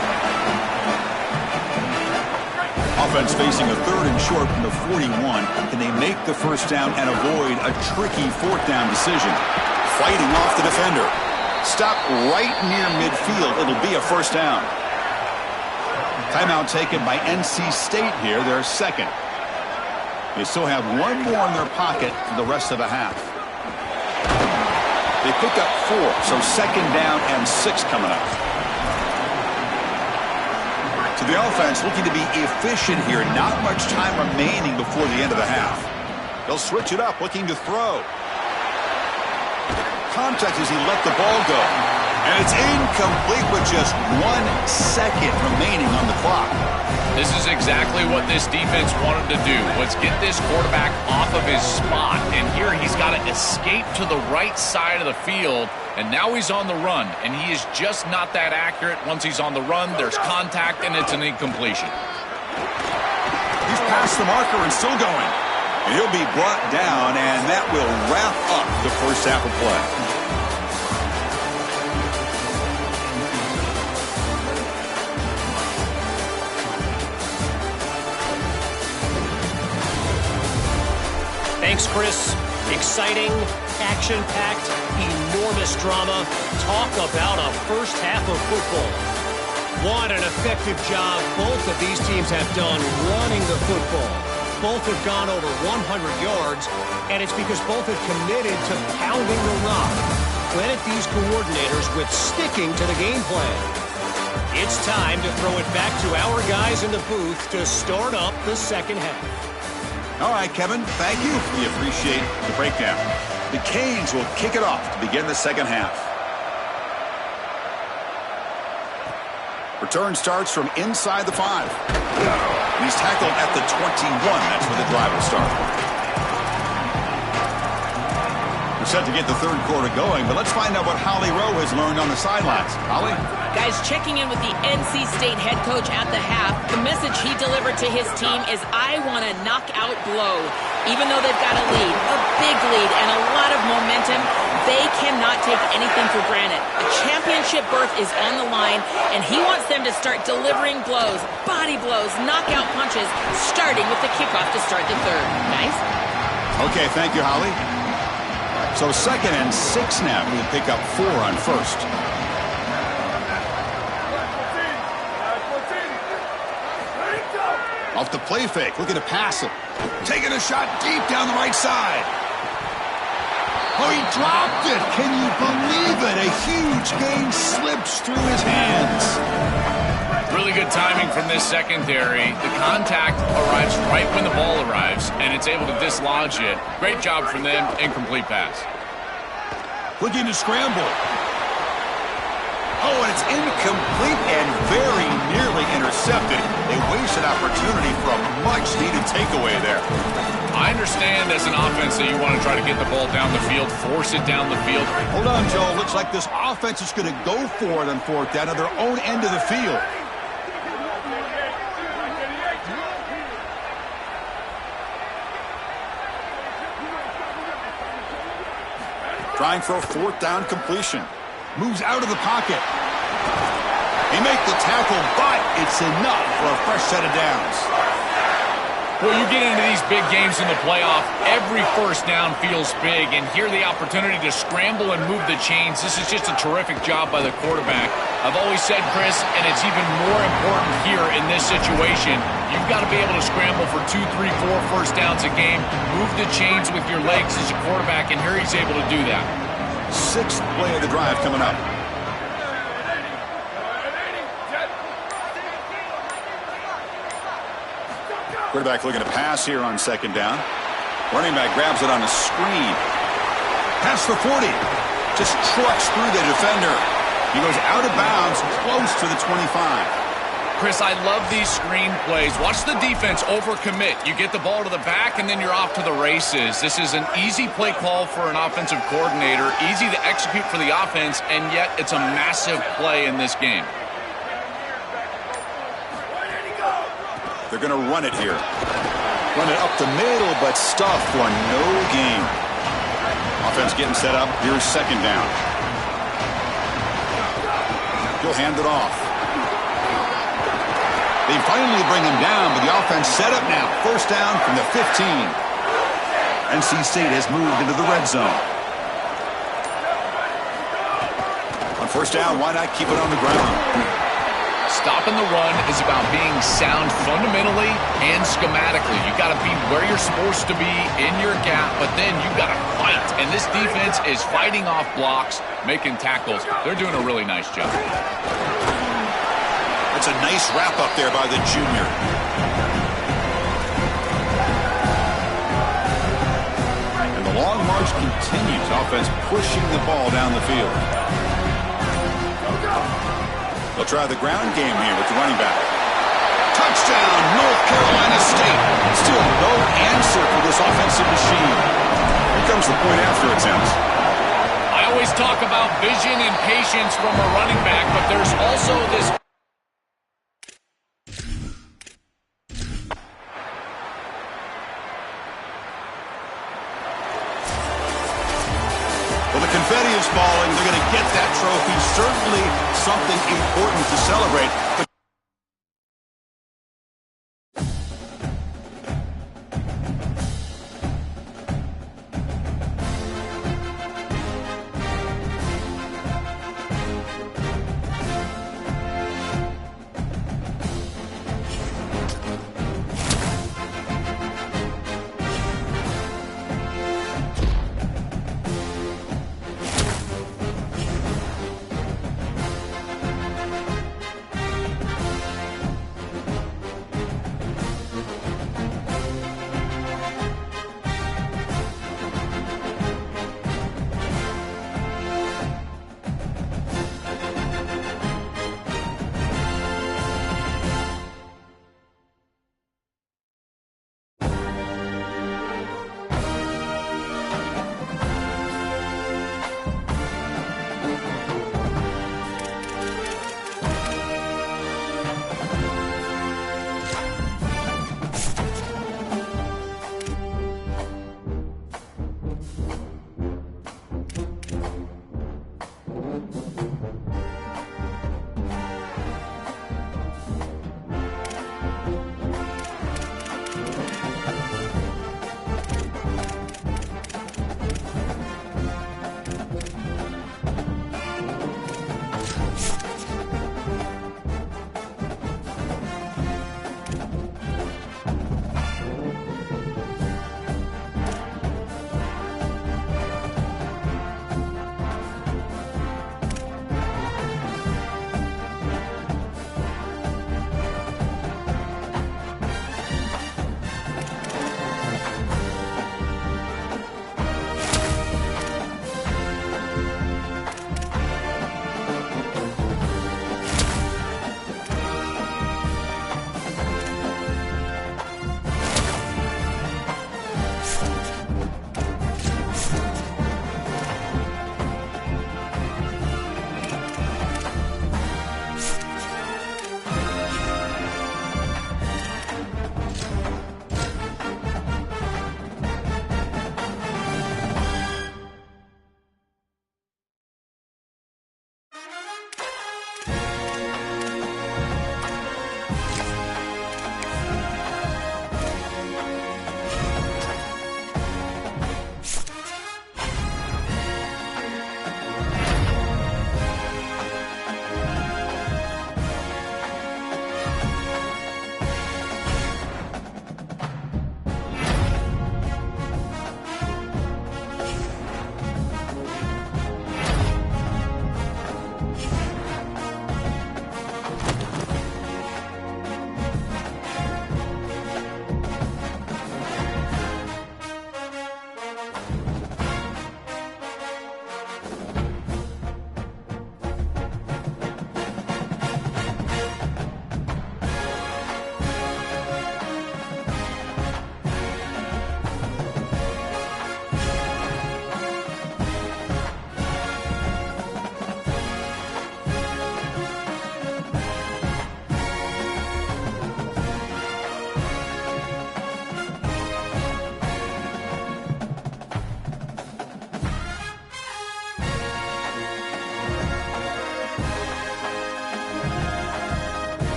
Offense facing a 3rd and short from the 41. Can they make the first down and avoid a tricky 4th down decision? Fighting off the defender. Stop right near midfield. It'll be a first down. Timeout taken by NC State here, their 2nd. They still have 1 more in their pocket for the rest of the half. They pick up 4, so 2nd down and 6 coming up. So the offense looking to be efficient here. Not much time remaining before the end of the half. They'll switch it up, looking to throw. Contact as he let the ball go. And it's incomplete with just 1 second remaining on the clock. This is exactly what this defense wanted to do, was get this quarterback off of his spot. And here he's got to escape to the right side of the field. And now he's on the run. And he is just not that accurate. Once he's on the run, there's contact, and it's an incompletion. He's past the marker and still going. And he'll be brought down, and that will wrap up the first half of play. Thanks, Chris. Exciting, action-packed, enormous drama. Talk about a first half of football. What an effective job both of these teams have done running the football. Both have gone over 100 yards, and it's because both have committed to pounding the rock. Credit these coordinators with sticking to the game plan. It's time to throw it back to our guys in the booth to start up the second half. All right, Kevin, thank you. We appreciate the breakdown. The Canes will kick it off to begin the second half. Return starts from inside the 5. And he's tackled at the 21. That's where the drive will start. We're set to get the third quarter going, but let's find out what Holly Rowe has learned on the sidelines. Holly? Guys, checking in with the NC State head coach at the half, the message he delivered to his team is, I want a knockout blow. Even though they've got a lead, a big lead, and a lot of momentum, they cannot take anything for granted. A championship berth is on the line, and he wants them to start delivering blows, body blows, knockout punches, starting with the kickoff to start the third. Nice? Okay, thank you, Holly. So 2nd and 6 now. We'll pick up 4 on first. Off the play fake, looking to pass it. Taking a shot deep down the right side. Oh, he dropped it. Can you believe it? A huge gain slips through his hands. Really good timing from this secondary. The contact arrives right when the ball arrives, and it's able to dislodge it. Great job from them. Incomplete pass. Looking to scramble. Oh, and it's incomplete and very nearly intercepted. A wasted opportunity for a much-needed takeaway there. I understand as an offense that you want to try to get the ball down the field, force it down the field. Hold on, Joe. Looks like this offense is going to go for it on fourth down at their own end of the field. Trying for a fourth down completion. Moves out of the pocket. He makes the tackle, but it's enough for a fresh set of downs. Well, you get into these big games in the playoff, every first down feels big, and here the opportunity to scramble and move the chains. This is just a terrific job by the quarterback. I've always said, Chris, and it's even more important here in this situation, you've got to be able to scramble for 2, 3, 4 first downs a game, move the chains with your legs as a quarterback, and here he's able to do that. Sixth play of the drive coming up. Quarterback looking to pass here on second down. Running back grabs it on a screen. Pass the 40. Just trucks through the defender. He goes out of bounds, close to the 25. Chris, I love these screen plays. Watch the defense overcommit. You get the ball to the back, and then you're off to the races. This is an easy play call for an offensive coordinator, easy to execute for the offense, and yet it's a massive play in this game. They're going to run it here. Run it up the middle, but stuff for no gain. Offense getting set up. Here's second down. He'll hand it off. They finally bring him down, but the offense set up now. First down from the 15. NC State has moved into the red zone. On first down, why not keep it on the ground? Stopping the run is about being sound fundamentally and schematically. You got to be where you're supposed to be in your gap, but then you got to fight. And this defense is fighting off blocks, making tackles. They're doing a really nice job. That's a nice wrap up there by the junior. And the long march continues. Offense pushing the ball down the field. They'll try the ground game here with the running back. Touchdown, North Carolina State. Still no answer for this offensive machine. Here comes the point after attempts. I always talk about vision and patience from a running back, but there's also this. Well, the confetti is falling. They're going to get that trophy. Certainly something important to celebrate. But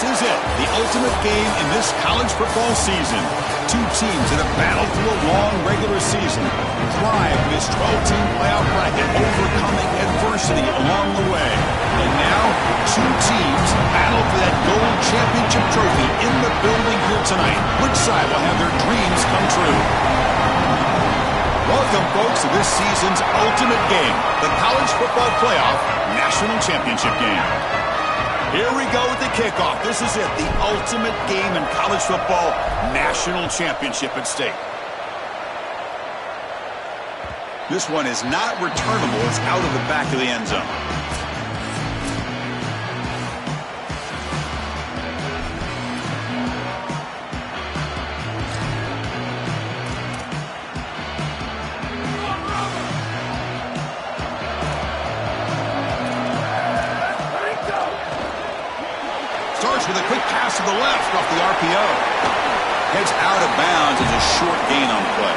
This is it, the ultimate game in this college football season. Two teams that have battled through a long regular season, thrived in this 12-team playoff bracket, overcoming adversity along the way. And now, two teams battle for that gold championship trophy in the building here tonight. Which side will have their dreams come true? Welcome, folks, to this season's ultimate game, the College Football Playoff National Championship Game. Here we go with the kickoff. This is it, the ultimate game in college football, national championship at stake. This one is not returnable. It's out of the back of the end zone. With a quick pass to the left off the RPO. Heads out of bounds as a short gain on the play.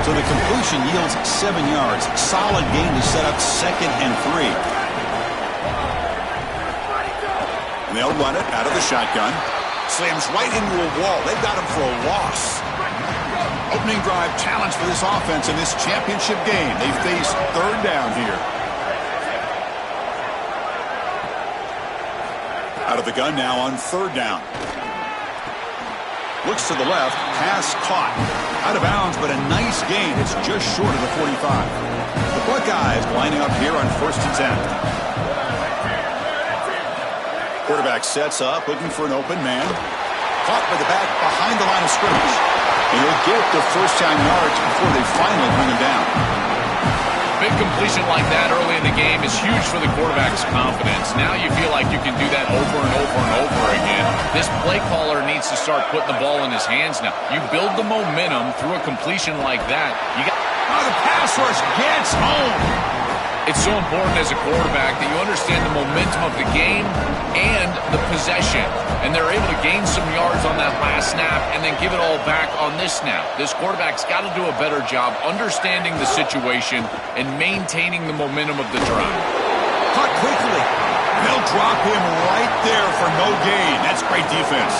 So the completion yields 7 yards. Solid gain to set up 2nd and 3. And they'll run it out of the shotgun. Slams right into a wall. They've got him for a loss. Opening drive challenge for this offense in this championship game. They face 3rd down here. Out of the gun now on 3rd down. Looks to the left. Pass caught. Out of bounds, but a nice gain. It's just short of the 45. The Buckeyes lining up here on 1st and 10. Quarterback sets up, looking for an open man. Caught by the back behind the line of scrimmage. And he'll get the first down yards before they finally bring him down. Big completion like that early in the game is huge for the quarterback's confidence. Now you feel like you can do that over and over and over again. This play caller needs to start putting the ball in his hands now. You build the momentum through a completion like that. The pass rush gets home. It's so important as a quarterback that you understand the momentum of the game and the possession. And they're able to gain some yards on that last snap and then give it all back on this snap. This quarterback's got to do a better job understanding the situation and maintaining the momentum of the drive. Caught quickly. They'll drop him right there for no gain. That's great defense.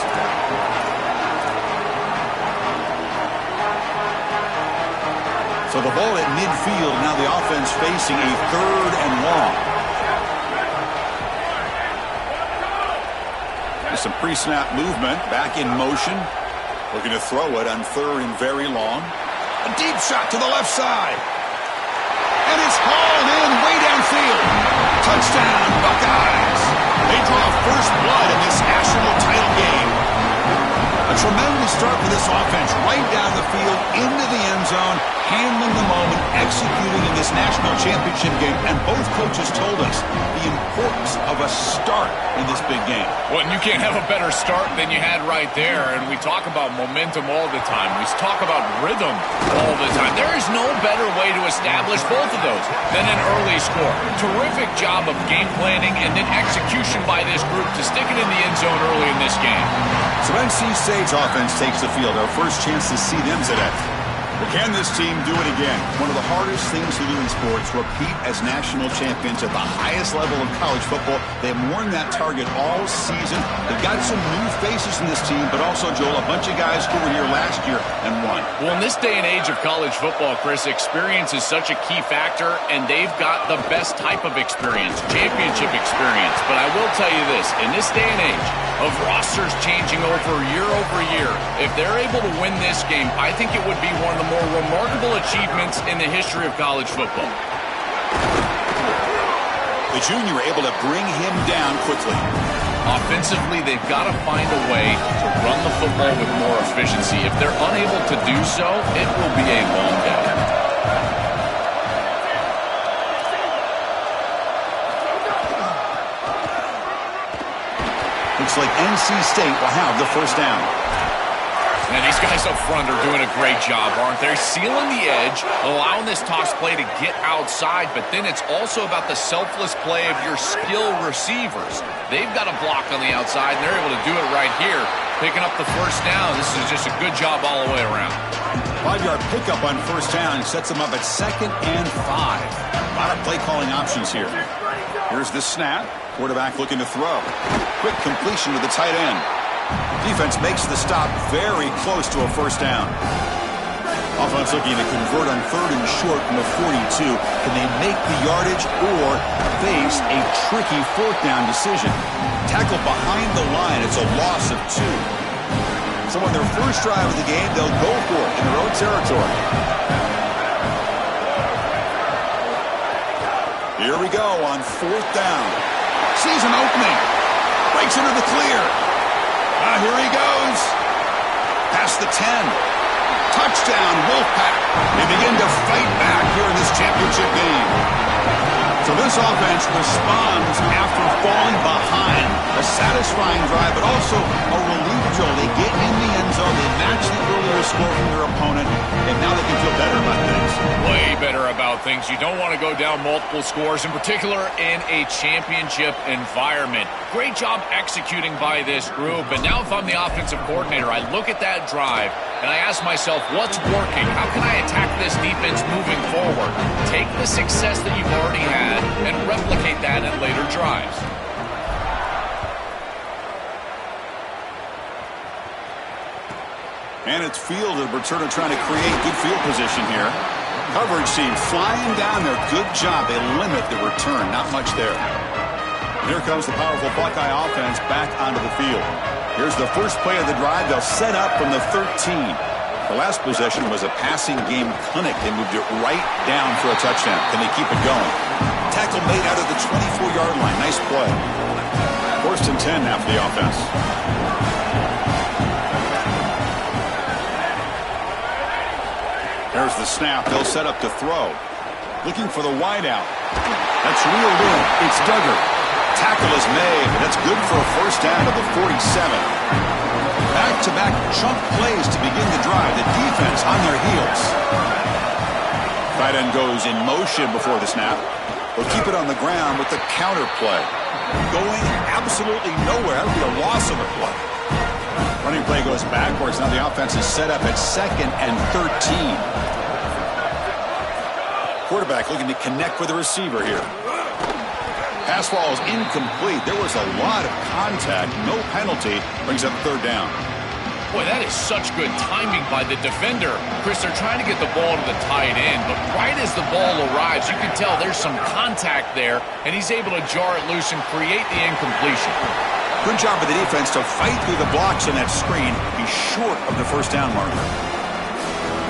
So the ball at midfield. Now the offense facing a 3rd and long. Some pre-snap movement, back in motion. Looking to throw it on 3rd and very long. A deep shot to the left side. And it's hauled in way downfield. Touchdown, Buckeyes. They draw first blood in this national title game. A tremendous start for this offense. Right down the field, into the end zone, handling the moment, executing in this national championship game. And both coaches told us the importance of a start in this big game. Well, and you can't have a better start than you had right there. And we talk about momentum all the time. We talk about rhythm all the time. There is no better way to establish both of those than an early score. Terrific job of game planning and then execution by this group to stick it in the end zone early in this game. So NC State's offense takes the field. Our first chance to see them today. But can this team do it again? One of the hardest things to do in sports, repeat as national champions at the highest level of college football. They have worn that target all season. They've got some new faces in this team, but also, Joel, a bunch of guys who were here last year and won. Well, in this day and age of college football, Chris, experience is such a key factor, and they've got the best type of experience, championship experience. But I will tell you this, in this day and age of rosters changing over year, if they're able to win this game, I think it would be one of the more remarkable achievements in the history of college football. The junior able to bring him down quickly. Offensively, they've got to find a way to run the football with more efficiency. If they're unable to do so, it will be a long day. Looks like NC State will have the first down. And these guys up front are doing a great job, aren't they? Sealing the edge, allowing this toss play to get outside, but then it's also about the selfless play of your skilled receivers. They've got a block on the outside, and they're able to do it right here, picking up the first down. This is just a good job all the way around. 5-yard pickup on first down sets them up at 2nd and 5. A lot of play calling options here. Here's the snap. Quarterback looking to throw. Quick completion to the tight end. Defense makes the stop very close to a first down. Offense looking to convert on 3rd and short from the 42. Can they make the yardage or face a tricky 4th down decision? Tackle behind the line. It's a loss of 2. So on their first drive of the game, they'll go for it in their own territory. Here we go on 4th down. Sees an opening. Breaks into the clear. Here he goes. Past the 10. Touchdown, Wolfpack. They begin to fight back here in this championship game. So this offense responds after falling behind. A satisfying drive, but also a relief jolt. They get in the end zone. They match the earlier score from their opponent, and now they can feel better about things. Way better about things. You don't want to go down multiple scores, in particular in a championship environment. Great job executing by this group. And now if I'm the offensive coordinator, I look at that drive, and I ask myself, what's working? How can I attack this defense moving forward? Take the success that you've already had and replicate that in later drives. And it's fielded. Returner trying to create good field position here. Coverage team flying down there. Good job. They limit the return. Not much there. And here comes the powerful Buckeye offense back onto the field. Here's the first play of the drive. They'll set up from the 13. The last possession was a passing game clinic. They moved it right down for a touchdown. Can they keep it going? Tackle made out of the 24-yard line. Nice play. 1st and 10 now for the offense. There's the snap. They'll set up to throw. Looking for the wideout. That's reeled in. It's Duggar. Tackle is made. That's good for a first down to the 47. Back-to-back chunk plays to begin the drive. The defense on their heels. Tight end goes in motion before the snap. They'll keep it on the ground with the counter play. Going absolutely nowhere. That would be a loss of a play. Running play goes backwards. Now the offense is set up at 2nd and 13. Quarterback looking to connect with the receiver here. Pass ball is incomplete. There was a lot of contact. No penalty. Brings up 3rd down. Boy, that is such good timing by the defender. Chris, they're trying to get the ball to the tight end, but right as the ball arrives, you can tell there's some contact there, and he's able to jar it loose and create the incompletion. Good job by the defense to fight through the blocks on that screen. He's short of the first down marker.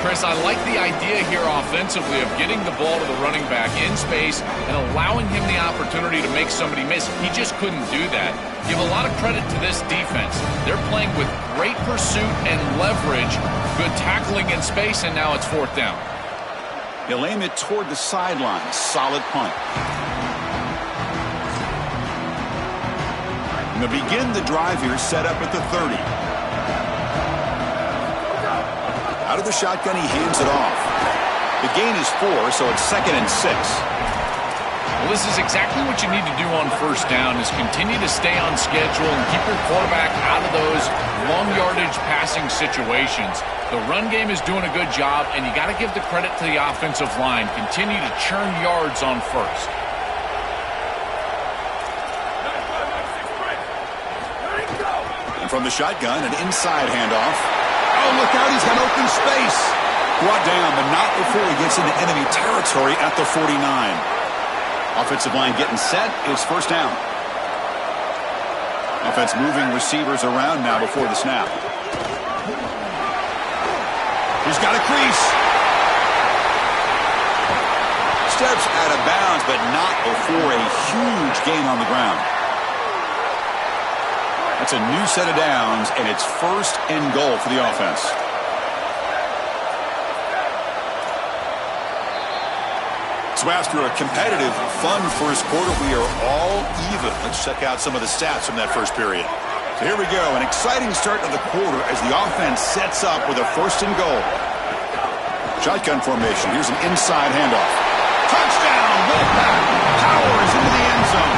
Chris, I like the idea here offensively of getting the ball to the running back in space and allowing him the opportunity to make somebody miss. He just couldn't do that. Give a lot of credit to this defense. They're playing with great pursuit and leverage, good tackling in space, and now it's 4th down. He'll aim it toward the sideline. Solid punt. And they'll begin the drive here, set up at the 30. Out of the shotgun, he hands it off. The gain is 4, so it's 2nd and 6. Well, this is exactly what you need to do on first down is continue to stay on schedule and keep your quarterback out of those long yardage passing situations. The run game is doing a good job, and you got to give the credit to the offensive line. Continue to churn yards on first. And from the shotgun, an inside handoff. Oh, look out, he's got open space. Brought down, but not before he gets into enemy territory at the 49. Offensive line getting set. It's first down. Offense moving receivers around now before the snap. He's got a crease. Steps out of bounds, but not before a huge gain on the ground. That's a new set of downs, and it's 1st and goal for the offense. So after a competitive, fun first quarter, we are all even. Let's check out some of the stats from that first period. So here we go, an exciting start to the quarter as the offense sets up with a 1st and goal. Shotgun formation. Here's an inside handoff. Touchdown, Wolfpack. Powers into the end zone.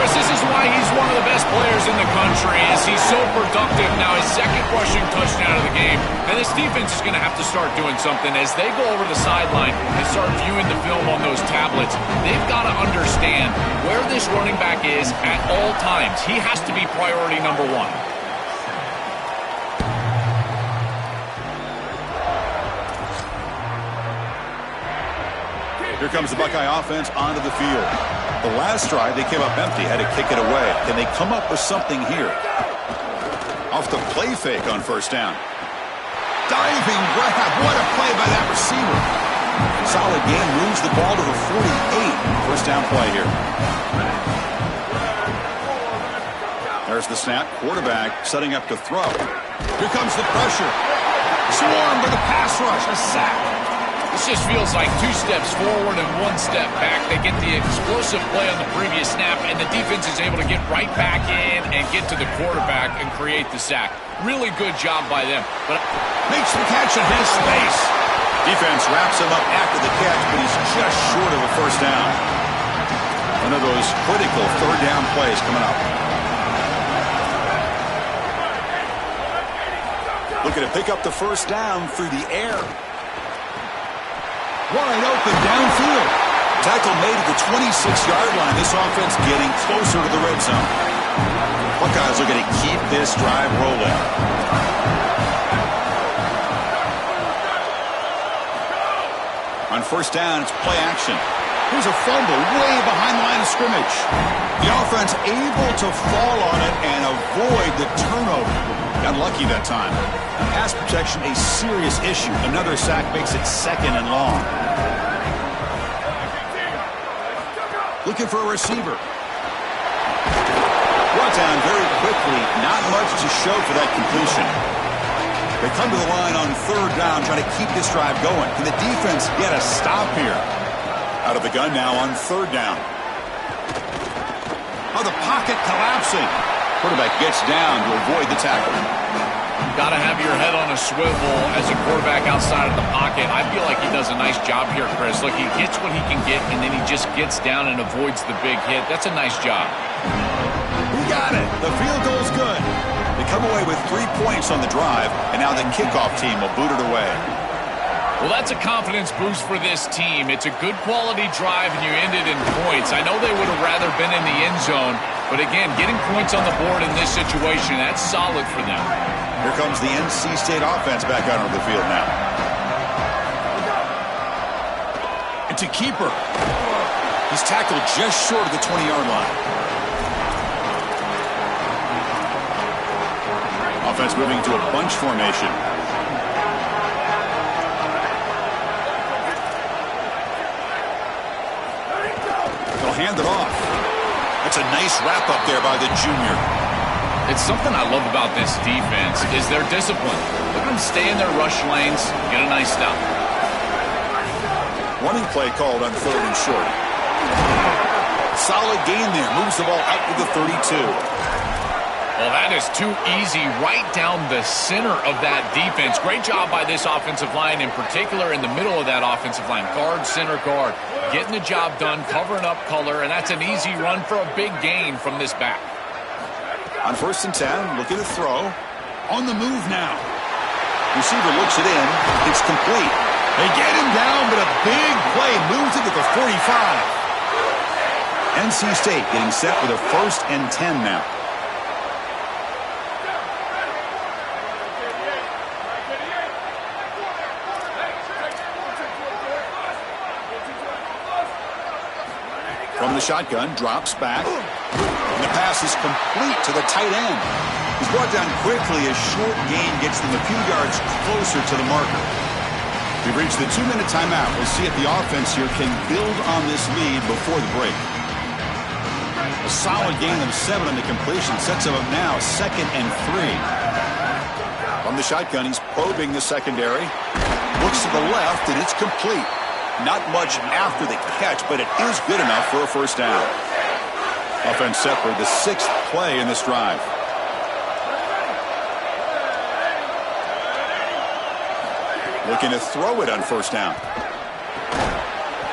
Chris, this is why he's one of the best players in the country, is he's so productive. Now his second rushing touchdown of the game, and this defense is going to have to start doing something as they go over the sideline and start viewing the film on those tablets. They've got to understand where this running back is at all times. He has to be priority number one. Here comes the Buckeye offense onto the field. The last drive, they came up empty, had to kick it away. Can they come up with something here? Off the play fake on first down. Diving grab. What a play by that receiver. Solid gain, moves the ball to the 48. First down play here. There's the snap. Quarterback setting up to throw. Here comes the pressure. Swarmed with a pass rush. A sack. This just feels like 2 steps forward and 1 step back. They get the explosive play on the previous snap, and the defense is able to get right back in and get to the quarterback and create the sack. Really good job by them. But makes the catch and has space. Defense wraps him up after the catch, but he's just short of a first down. One of those critical third down plays coming up. Looking to pick up the first down through the air. Wide open downfield. Tackle made at the 26-yard line. This offense getting closer to the red zone. Buckeyes are going to keep this drive rolling. On first down, it's play action. Here's a fumble way behind the line of scrimmage. The offense able to fall on it and avoid the turnover. Got lucky that time. Pass protection, a serious issue. Another sack makes it second and long. Looking for a receiver. Brought down very quickly. Not much to show for that completion. They come to the line on third down, trying to keep this drive going. Can the defense get a stop here? Out of the gun now on third down. Oh, the pocket collapsing. Quarterback gets down to avoid the tackle. Got to have your head on a swivel as a quarterback outside of the pocket. I feel like he does a nice job here, Chris. Look, he gets what he can get, and then he just gets down and avoids the big hit. That's a nice job. We got it. The field goal is good. They come away with 3 points on the drive, and now the kickoff team will boot it away. Well, that's a confidence boost for this team. It's a good quality drive, and you ended in points. I know they would have rather been in the end zone, but again, getting points on the board in this situation, that's solid for them. Here comes the NC State offense back out onto the field now. It's a keeper. He's tackled just short of the 20-yard line. Offense moving to a bunch formation. They'll hand it off. That's a nice wrap-up there by the junior. It's something I love about this defense is their discipline. Look at them stay in their rush lanes, get a nice stop. Running play called on third and short. Solid gain there. Moves the ball out to the 32. Well, that is too easy right down the center of that defense. Great job by this offensive line, in particular in the middle of that offensive line. Guard, center guard. Getting the job done, covering up color, and that's an easy run for a big gain from this back. On first and 10, looking to throw. On the move now. Receiver looks it in. It's complete. They get him down, but a big play moves it to the 45. NC State getting set with a first and 10 now. From the shotgun, drops back. And the pass is complete to the tight end. He's brought down quickly as short gain gets them a few yards closer to the marker. We've reached the 2-minute timeout. We'll see if the offense here can build on this lead before the break. A solid gain of 7 on the completion sets him up now, 2nd and 3. From the shotgun, he's probing the secondary. Looks to the left, and it's complete. Not much after the catch, but it is good enough for a first down. Offense set for the 6th play in this drive. Looking to throw it on first down.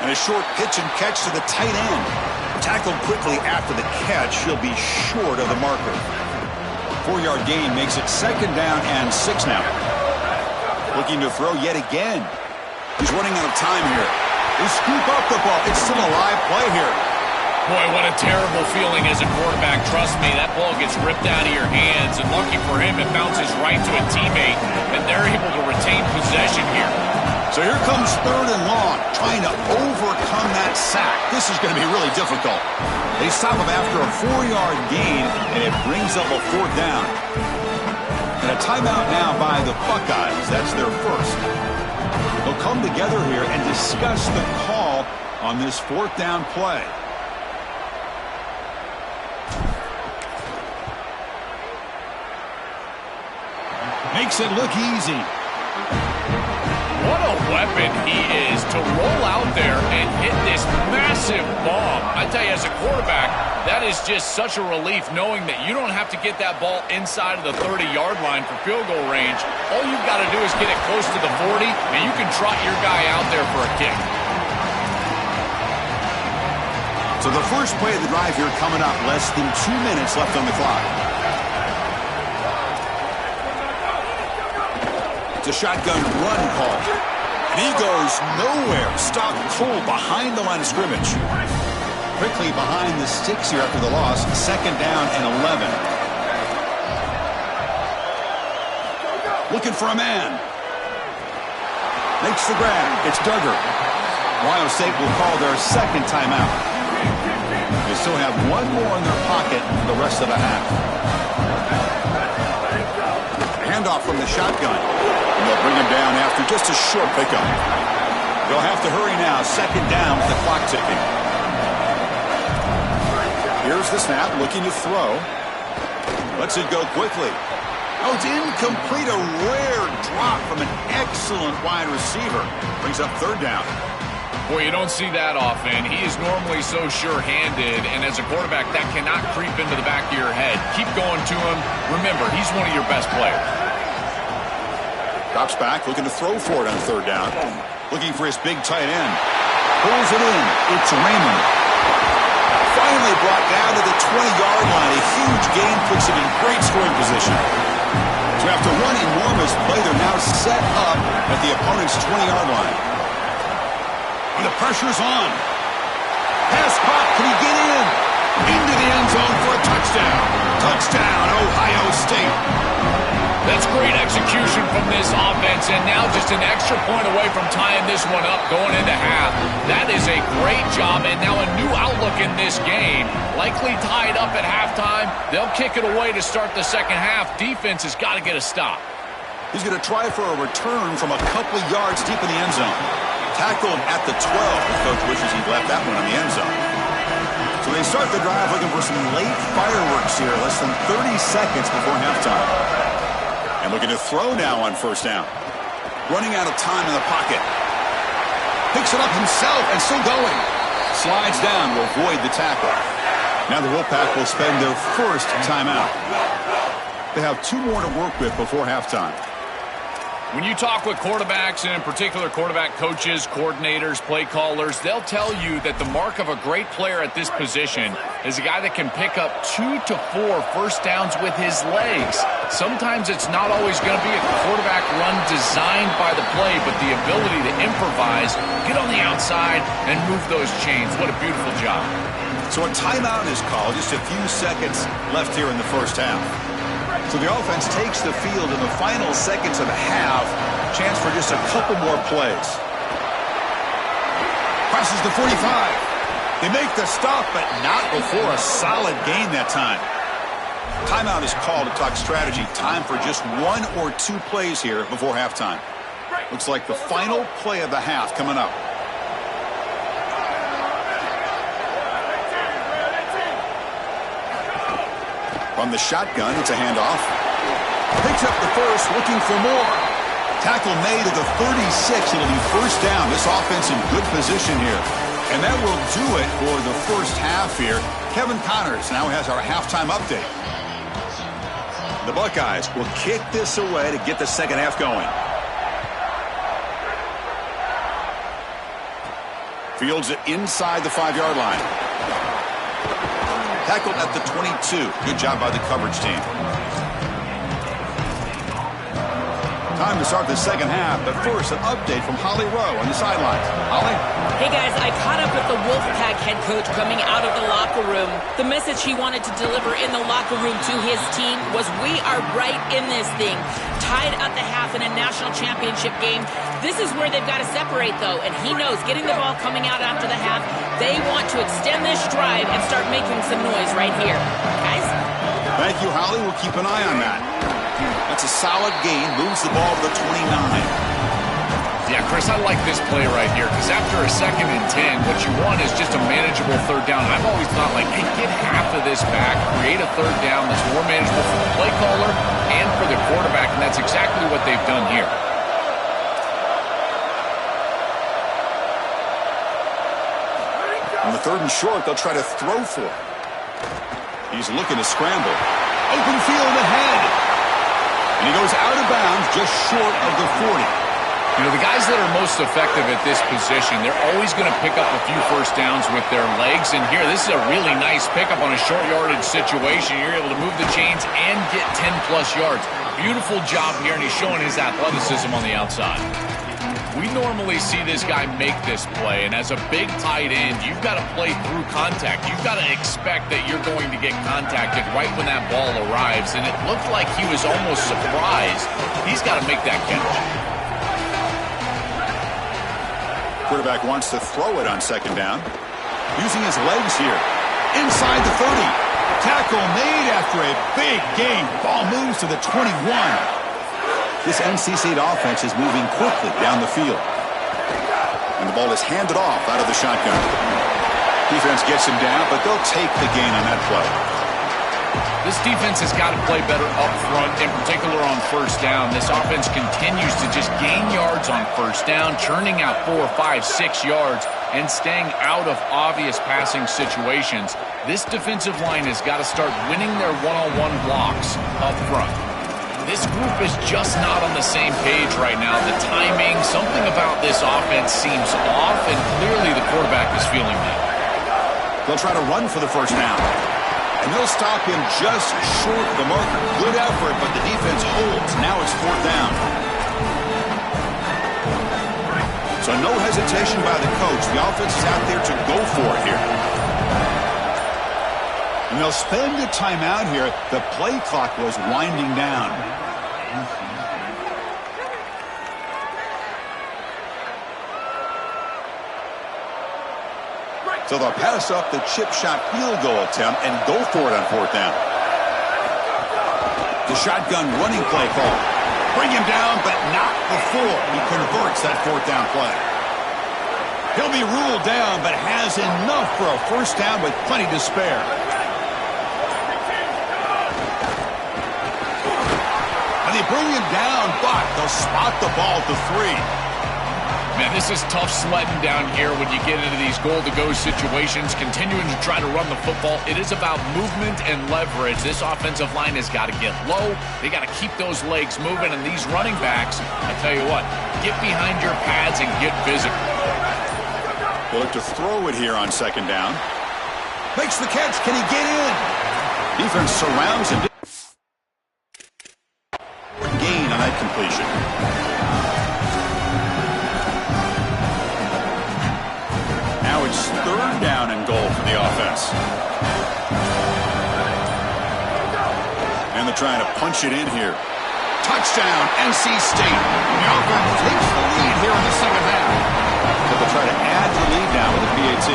And a short pitch and catch to the tight end. Tackled quickly after the catch. He'll be short of the marker. 4-yard gain makes it 2nd down and 6 now. Looking to throw yet again. He's running out of time here. They scoop up the ball. It's still a live play here. Boy, what a terrible feeling as a quarterback. Trust me, that ball gets ripped out of your hands, and lucky for him, it bounces right to a teammate, and they're able to retain possession here. So here comes 3rd and long, trying to overcome that sack. This is going to be really difficult. They stop him after a 4-yard gain, and it brings up a 4th down. And a timeout now by the Buckeyes. That's their first. They'll come together here and discuss the call on this 4th down play. Makes it look easy. What a weapon he is to roll out there and hit this massive bomb. I tell you, as a quarterback, that is just such a relief knowing that you don't have to get that ball inside of the 30-yard line for field goal range. All you've got to do is get it close to the 40, and you can trot your guy out there for a kick. So the first play of the drive here coming up. Less than 2 minutes left on the clock. It's a shotgun run call. And he goes nowhere. Stopped cold behind the line of scrimmage. Quickly behind the sticks here after the loss. 2nd down and 11. Looking for a man. Makes the grab. It's Duggar. Ohio State will call their 2nd timeout. They still have one more in their pocket the rest of the half. Handoff from the shotgun. And they'll bring him down after just a short pickup. They'll have to hurry now. 2nd down with the clock ticking. Here's the snap, looking to throw. Lets it go quickly. Oh, it's incomplete. A rare drop from an excellent wide receiver. Brings up 3rd down. Boy, you don't see that often. He is normally so sure-handed, and as a quarterback, that cannot creep into the back of your head. Keep going to him. Remember, he's one of your best players. Drops back, looking to throw for it on 3rd down. Looking for his big tight end. Pulls it in. It's Raymond. Finally brought down to the 20-yard line. A huge gain puts him in great scoring position. So after one enormous play, they're now set up at the opponent's 20-yard line. And the pressure's on. Pass caught. Can he get in? Into the end zone for a touchdown. Touchdown, Ohio State. That's great execution from this offense, and now just an extra point away from tying this one up going into half. That is a great job, and now a new outlook in this game. Likely tied up at halftime. They'll kick it away to start the 2nd half. Defense has got to get a stop. He's going to try for a return from a couple of yards deep in the end zone. Tackled at the 12. The coach wishes he'd left that one in the end zone. So they start the drive looking for some late fireworks here. Less than 30 seconds before halftime. And looking to throw now on 1st down. Running out of time in the pocket. Picks it up himself and still going. Slides down to avoid the tackle. Now the Wolfpack will spend their 1st timeout. They have 2 more to work with before halftime. When you talk with quarterbacks, and in particular quarterback coaches, coordinators, play callers, they'll tell you that the mark of a great player at this position is a guy that can pick up 2 to 4 first downs with his legs. Sometimes it's not always going to be a quarterback run designed by the play, but the ability to improvise, get on the outside, and move those chains. What a beautiful job. So a timeout is called. Just a few seconds left here in the 1st half. So the offense takes the field in the final seconds of the half. Chance for just a couple more plays. Crosses the 45. They make the stop, but not before a solid gain that time. Timeout is called to talk strategy. Time for just 1 or 2 plays here before halftime. Looks like the final play of the half coming up. From the shotgun, it's a handoff. Picks up the 1st, looking for more. Tackle made at the 36. It'll be 1st down. This offense in good position here. And that will do it for the 1st half here. Kevin Connors now has our halftime update. The Buckeyes will kick this away to get the 2nd half going. Fields it inside the 5-yard line. Tackled at the 22. Good job by the coverage team. Time to start the second half, but first an update from Holly Rowe on the sidelines. Holly? Hey guys, I caught up with the Wolfpack head coach coming out of the locker room. The message he wanted to deliver in the locker room to his team was, we are right in this thing. Tied at the half in a national championship game. This is where they've got to separate though, and he knows getting the ball coming out after the half, they want to extend this drive and start making some noise right here. Guys? Thank you, Holly. We'll keep an eye on that. That's a solid gain. Moves the ball to the 29. Yeah, Chris, I like this play right here because after a 2nd and 10, what you want is just a manageable third down. I've always thought, like, hey, get half of this back, create a third down that's more manageable for the play caller and for the quarterback, and that's exactly what they've done here. On the 3rd and short, they'll try to throw for it. He's looking to scramble. Open field ahead. And he goes out of bounds just short of the 40. You know, the guys that are most effective at this position, they're always going to pick up a few first downs with their legs. And here, this is a really nice pickup on a short yardage situation. You're able to move the chains and get 10-plus yards. Beautiful job here, and he's showing his athleticism on the outside. We normally see this guy make this play, and as a big tight end, you've got to play through contact. You've got to expect that you're going to get contacted right when that ball arrives, and it looked like he was almost surprised. He's got to make that catch. Quarterback wants to throw it on 2nd down. Using his legs here. Inside the 30. Tackle made after a big gain. Ball moves to the 21. This NC State offense is moving quickly down the field. And the ball is handed off out of the shotgun. Defense gets him down, but they'll take the gain on that play. This defense has got to play better up front, in particular on 1st down. This offense continues to just gain yards on 1st down, churning out 4, 5, 6 yards, and staying out of obvious passing situations. This defensive line has got to start winning their one-on-one blocks up front. This group is just not on the same page right now. The timing, something about this offense seems off, and clearly the quarterback is feeling that. They'll try to run for the 1st down. And they'll stop him just short of the marker. Good effort, but the defense holds. Now it's 4th down. So no hesitation by the coach. The offense is out there to go for it here. And they'll spend a timeout here. The play clock was winding down. So they'll pass up the chip shot field goal attempt and go for it on 4th down. The shotgun running play call. Bring him down, but not before he converts that 4th down play. He'll be ruled down, but has enough for a 1st down with plenty to spare. And they bring him down, but they'll spot the ball to 3. Man, this is tough sledding down here when you get into these goal-to-go situations, continuing to try to run the football. It is about movement and leverage. This offensive line has got to get low. They got to keep those legs moving, and these running backs, I tell you what, get behind your pads and get physical. They'll look to throw it here on 2nd down. Makes the catch. Can he get in? Defense surrounds him. Gain on that completion. Now it's 3rd down and goal for the offense. And they're trying to punch it in here. Touchdown, NC State. The offense takes the lead here in the 2nd half. So they'll try to add to the lead now with a PAT.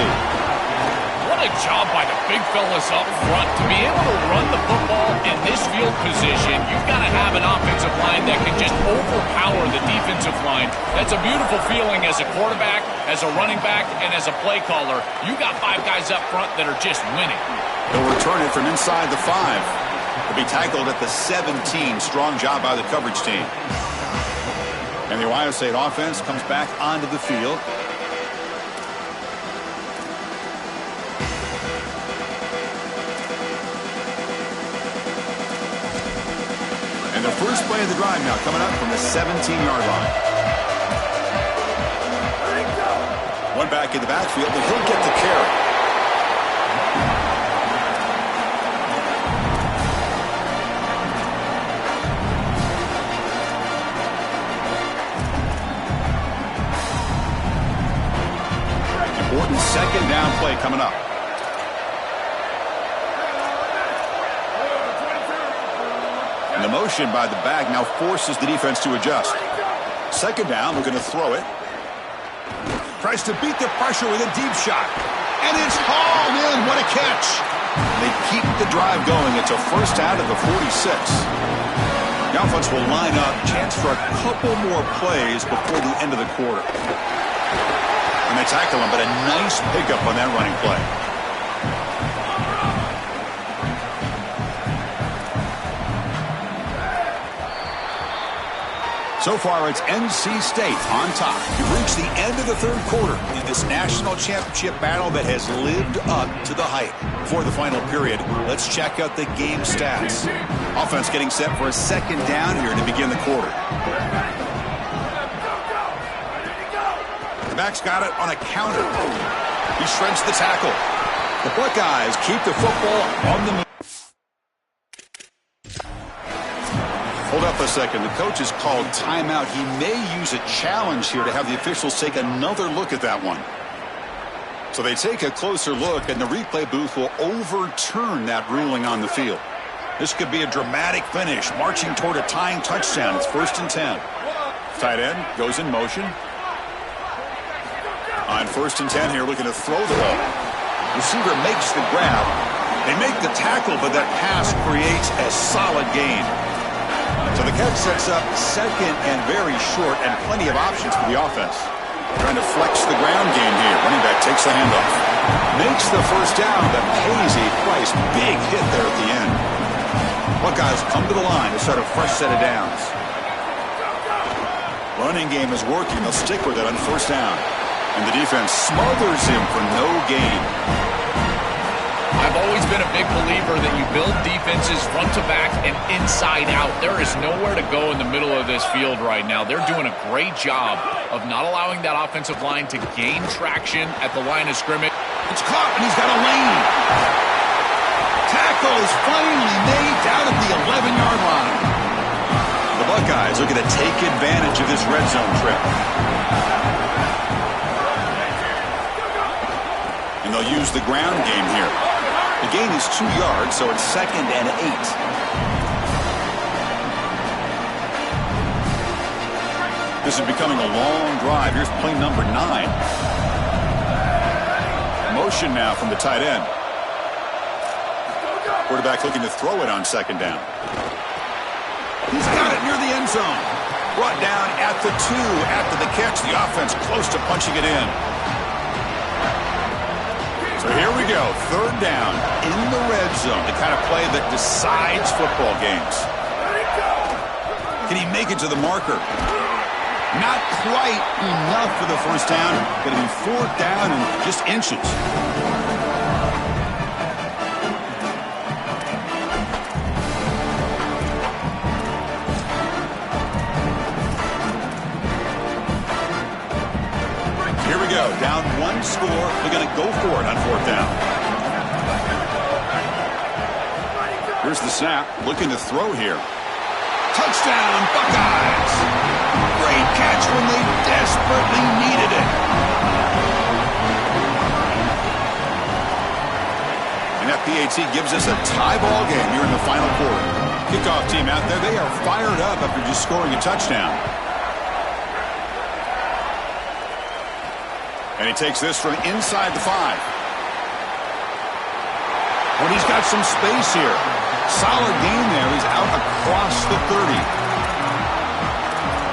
What a job by the big fellas up front. To be able to run the football in this field position, you've got to have an offensive line that can just overpower the defensive line. That's a beautiful feeling as a quarterback, as a running back, and as a play caller. You got 5 guys up front that are just winning. They'll return it from inside the 5. They'll be tackled at the 17. Strong job by the coverage team. And the Ohio State offense comes back onto the field. And the first play of the drive now coming up from the 17-yard line. One back in the backfield, but he'll get the carry. second down play coming up. And the motion by the back now forces the defense to adjust. Second down, we're going to throw it. Tries to beat the pressure with a deep shot. And it's hauled in. What a catch. They keep the drive going. It's a first down at the 46. The offense will line up. Chance for a couple more plays before the end of the quarter. And they tackle him, but a nice pickup on that running play. So far, it's NC State on top. We've reached the end of the third quarter in this national championship battle that has lived up to the hype. Before the final period, let's check out the game stats. Offense getting set for a second down here to begin the quarter. The back's got it on a counter. He shreds the tackle. The Buckeyes keep the football on the move. Hold up a second. The coach has called timeout. He may use a challenge here to have the officials take another look at that one. So they take a closer look, and the replay booth will overturn that ruling on the field. This could be a dramatic finish, marching toward a tying touchdown. It's 1st and 10. Tight end goes in motion. On 1st and 10 here, looking to throw the ball. Receiver makes the grab. They make the tackle, but that pass creates a solid gain. So the catch sets up second and very short, and plenty of options for the offense. Trying to flex the ground game here. Running back takes the handoff. Makes the first down, but pays a price. Big hit there at the end. Buckeyes come to the line to start a fresh set of downs. Running game is working. They'll stick with it on 1st down. And the defense smothers him for no gain. I've always been a big believer that you build defenses front to back and inside out. There is nowhere to go in the middle of this field right now. They're doing a great job of not allowing that offensive line to gain traction at the line of scrimmage. It's caught, and he's got a lane. Tackle is finally made down at the 11-yard line. The Buckeyes looking to take advantage of this red zone trip. And they'll use the ground game here. The gain is 2 yards, so it's 2nd and 8. This is becoming a long drive. Here's play number 9. Motion now from the tight end. Quarterback looking to throw it on 2nd down. He's got it near the end zone. Brought down at the 2 after the catch. The offense close to punching it in. So here we go, 3rd down in the red zone, the kind of play that decides football games. Can he make it to the marker? Not quite enough for the first down. Going to be 4th down and just inches. Here we go, down 1 score. They're going to go for it on 4th down. Here's the snap, looking to throw here. Touchdown, Buckeyes! Great catch when they desperately needed it. And that PAT gives us a tie ball game here in the final quarter. Kickoff team out there, they are fired up after just scoring a touchdown. And he takes this from inside the 5. Well, he's got some space here. Solid gain there. He's out across the 30.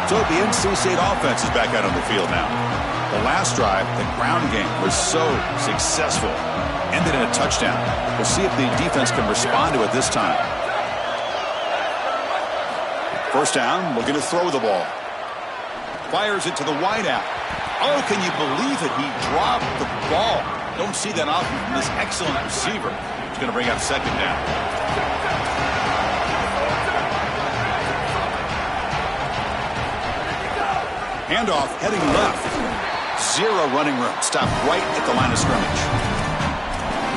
So the NC State offense is back out on the field now. The last drive, the ground game, was so successful. Ended in a touchdown. We'll see if the defense can respond to it this time. 1st down, looking to throw the ball. Fires it to the wideout. Oh, can you believe it? He dropped the ball. Don't see that often from this excellent receiver. He's going to bring up 2nd down. Handoff heading left. 0 running room. Stopped right at the line of scrimmage.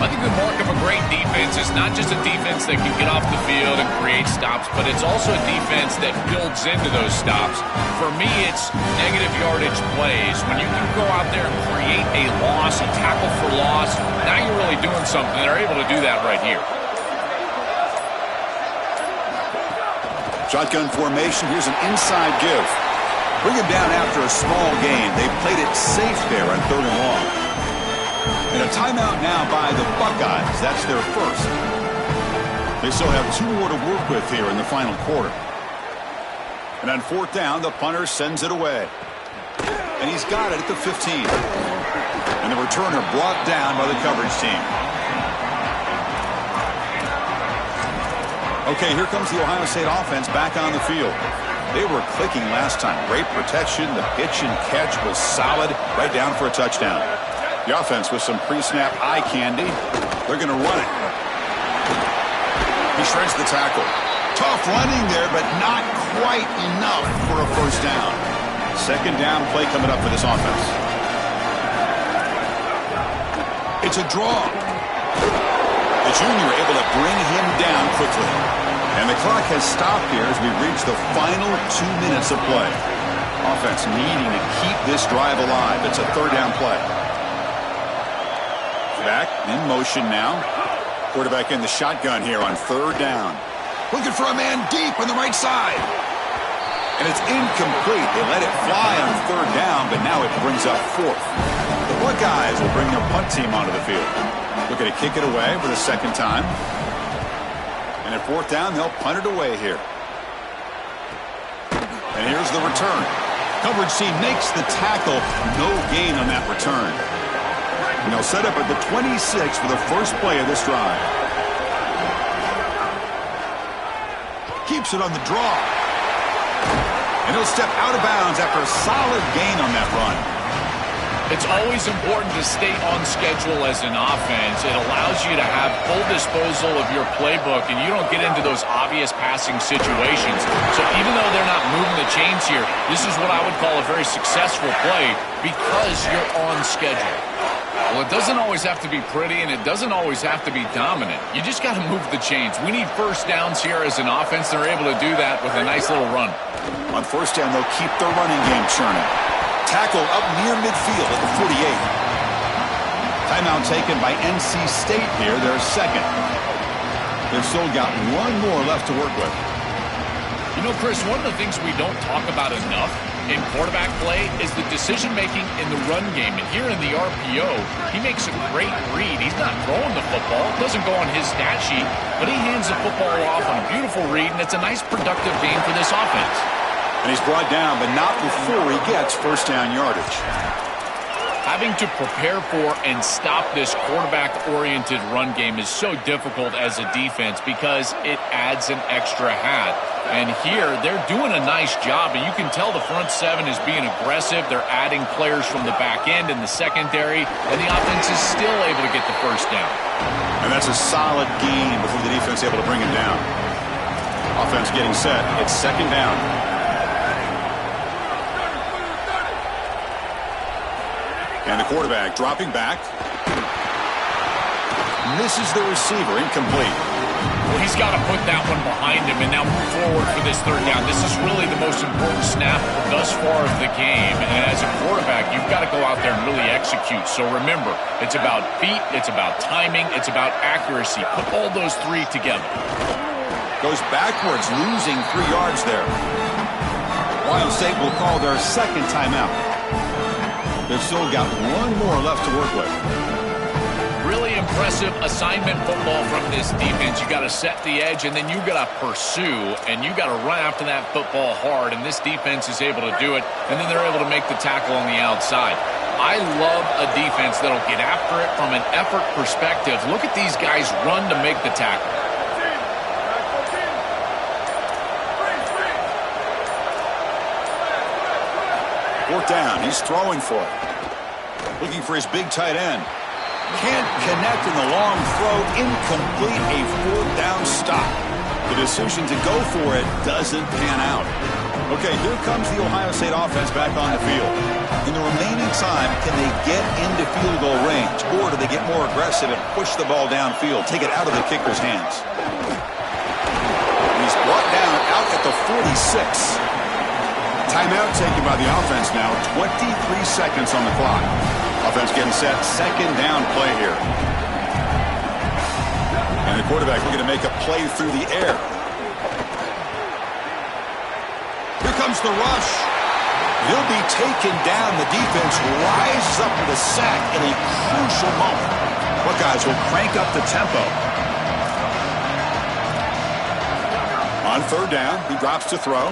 I think the mark of a great defense is not just a defense that can get off the field and create stops, but it's also a defense that builds into those stops. For me, it's negative yardage plays. When you can go out there and create a loss, a tackle for loss, now you're really doing something. They're able to do that right here. Shotgun formation. Here's an inside give. Bring him down after a small gain. They played it safe there on 3rd and long. And a timeout now by the Buckeyes. That's their first. They still have 2 more to work with here in the final quarter. And on 4th down, the punter sends it away. And he's got it at the 15. And the returner brought down by the coverage team. Okay, here comes the Ohio State offense back on the field. They were clicking last time. Great protection. The pitch and catch was solid. Right down for a touchdown. The offense with some pre-snap eye candy. They're going to run it. He shreds the tackle. Tough running there, but not quite enough for a first down. 2nd down play coming up for this offense. It's a draw. The junior able to bring him down quickly. And the clock has stopped here as we reach the final 2 minutes of play. Offense needing to keep this drive alive. It's a 3rd down play. Back in motion now. Quarterback in the shotgun here on 3rd down. Looking for a man deep on the right side. And it's incomplete. They let it fly on 3rd down, but now it brings up 4th. The Buckeyes will bring their punt team onto the field. Looking to kick it away for the 2nd time. And at 4th down, they'll punt it away here. And here's the return. Coverage team makes the tackle. No gain on that return. And they'll set up at the 26 for the first play of this drive. Keeps it on the draw. And he'll step out of bounds after a solid gain on that run. It's always important to stay on schedule as an offense. It allows you to have full disposal of your playbook, and you don't get into those obvious passing situations. So even though they're not moving the chains here, this is what I would call a very successful play because you're on schedule. Well, it doesn't always have to be pretty, and it doesn't always have to be dominant. You just got to move the chains. We need first downs here as an offense. They're able to do that with a nice little run. On 1st down, they'll keep their running game churning. Tackle up near midfield at the 48. Timeout taken by NC State here, their 2nd. They've still got 1 more left to work with. You know, Chris, one of the things we don't talk about enough in quarterback play is the decision-making in the run game. And here in the RPO, he makes a great read. He's not throwing the football. It doesn't go on his stat sheet, but he hands the football off on a beautiful read, and it's a nice productive game for this offense. And he's brought down, but not before he gets first down yardage. Having to prepare for and stop this quarterback-oriented run game is so difficult as a defense because it adds an extra hat. And here, they're doing a nice job, and you can tell the front 7 is being aggressive. They're adding players from the back end and the secondary, and the offense is still able to get the first down. And that's a solid gain before the defense is able to bring him down. Offense getting set. It's 2nd down. And the quarterback dropping back. Misses the receiver. Incomplete. Well, he's got to put that one behind him and now move forward for this 3rd down. This is really the most important snap thus far of the game. And as a quarterback, you've got to go out there and really execute. So remember, it's about feet, it's about timing, it's about accuracy. Put all those 3 together. Goes backwards, losing 3 yards there. Ohio State will call their 2nd timeout. They've still got 1 more left to work with. Really impressive assignment football from this defense. You got to set the edge, and then you got to pursue, and you got to run after that football hard, and this defense is able to do it, and then they're able to make the tackle on the outside. I love a defense that'll get after it from an effort perspective. Look at these guys run to make the tackle. Fourth down. He's throwing for it. Looking for his big tight end. Can't connect in the long throw. Incomplete. A 4th down stop. The decision to go for it doesn't pan out. Okay, here comes the Ohio State offense back on the field. In the remaining time, can they get into field goal range, or do they get more aggressive and push the ball downfield, take it out of the kicker's hands? He's brought down out at the 46. Timeout taken by the offense now. 23 seconds on the clock. Offense getting set. Second down play here. And the quarterback looking to make a play through the air. Here comes the rush. He'll be taken down. The defense rises up with a sack in a crucial moment. Buckeyes will crank up the tempo. On third down, he drops to throw.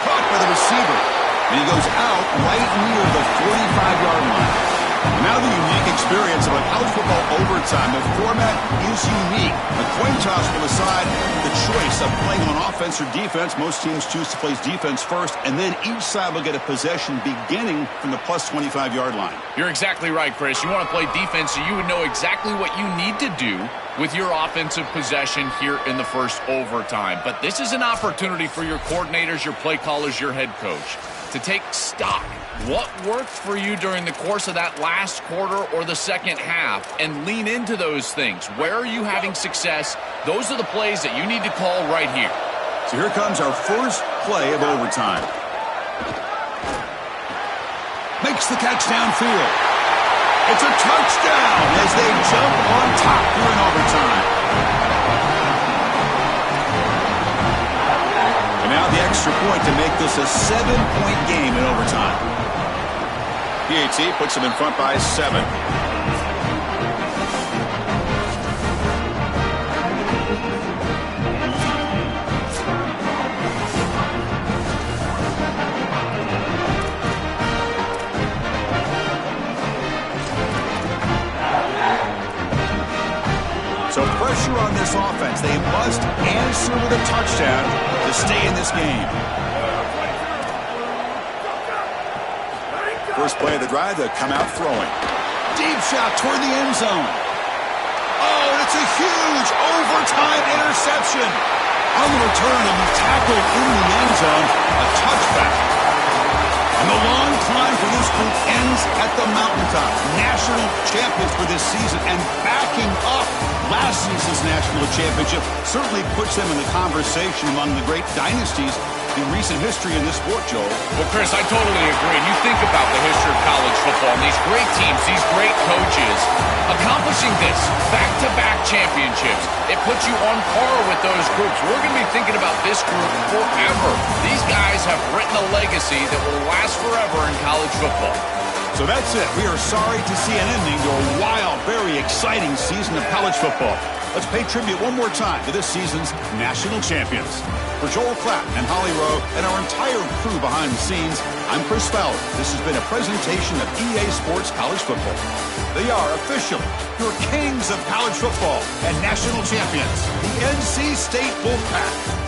Caught by the receiver. And he goes out right near the 45-yard line. Now the unique experience of a college football overtime. The format is unique. The coin toss will decide the choice of playing on offense or defense. Most teams choose to play defense first, and then each side will get a possession beginning from the plus 25-yard line. You're exactly right, Chris. You want to play defense so you would know exactly what you need to do with your offensive possession here in the first overtime. But this is an opportunity for your coordinators, your play callers, your head coach to take stock. What worked for you during the course of that last quarter or the second half, and lean into those things. Where are you having success? Those are the plays that you need to call right here. So here comes our first play of overtime. Makes the catch downfield. It's a touchdown as they jump on top here in overtime. And now the extra point to make this a 7-point game in overtime. PAT puts them in front by 7. So pressure on this offense. They must answer with a touchdown to stay in this game. First play of the drive, they come out throwing. Deep shot toward the end zone. Oh, and it's a huge overtime interception. On the return, and he's tackled in the end zone. A touchback. And the long climb for this group ends at the mountaintop. National champions for this season, and backing up last season's national championship certainly puts them in the conversation among the great dynasties in recent history in this sport, Joel. Well, Chris, I totally agree. And you think about the history of college football and these great teams, these great coaches, accomplishing this, back-to-back championships, it puts you on par with those groups. We're going to be thinking about this group forever. These guys have written a legacy that will last forever in college football. So that's it. We are sorry to see an ending to a wild, very exciting season of college football. Let's pay tribute one more time to this season's national champions. For Joel Clapp and Holly Rowe and our entire crew behind the scenes, I'm Chris Fowler. This has been a presentation of EA Sports College Football. They are officially your kings of college football and national champions, the NC State Wolfpack.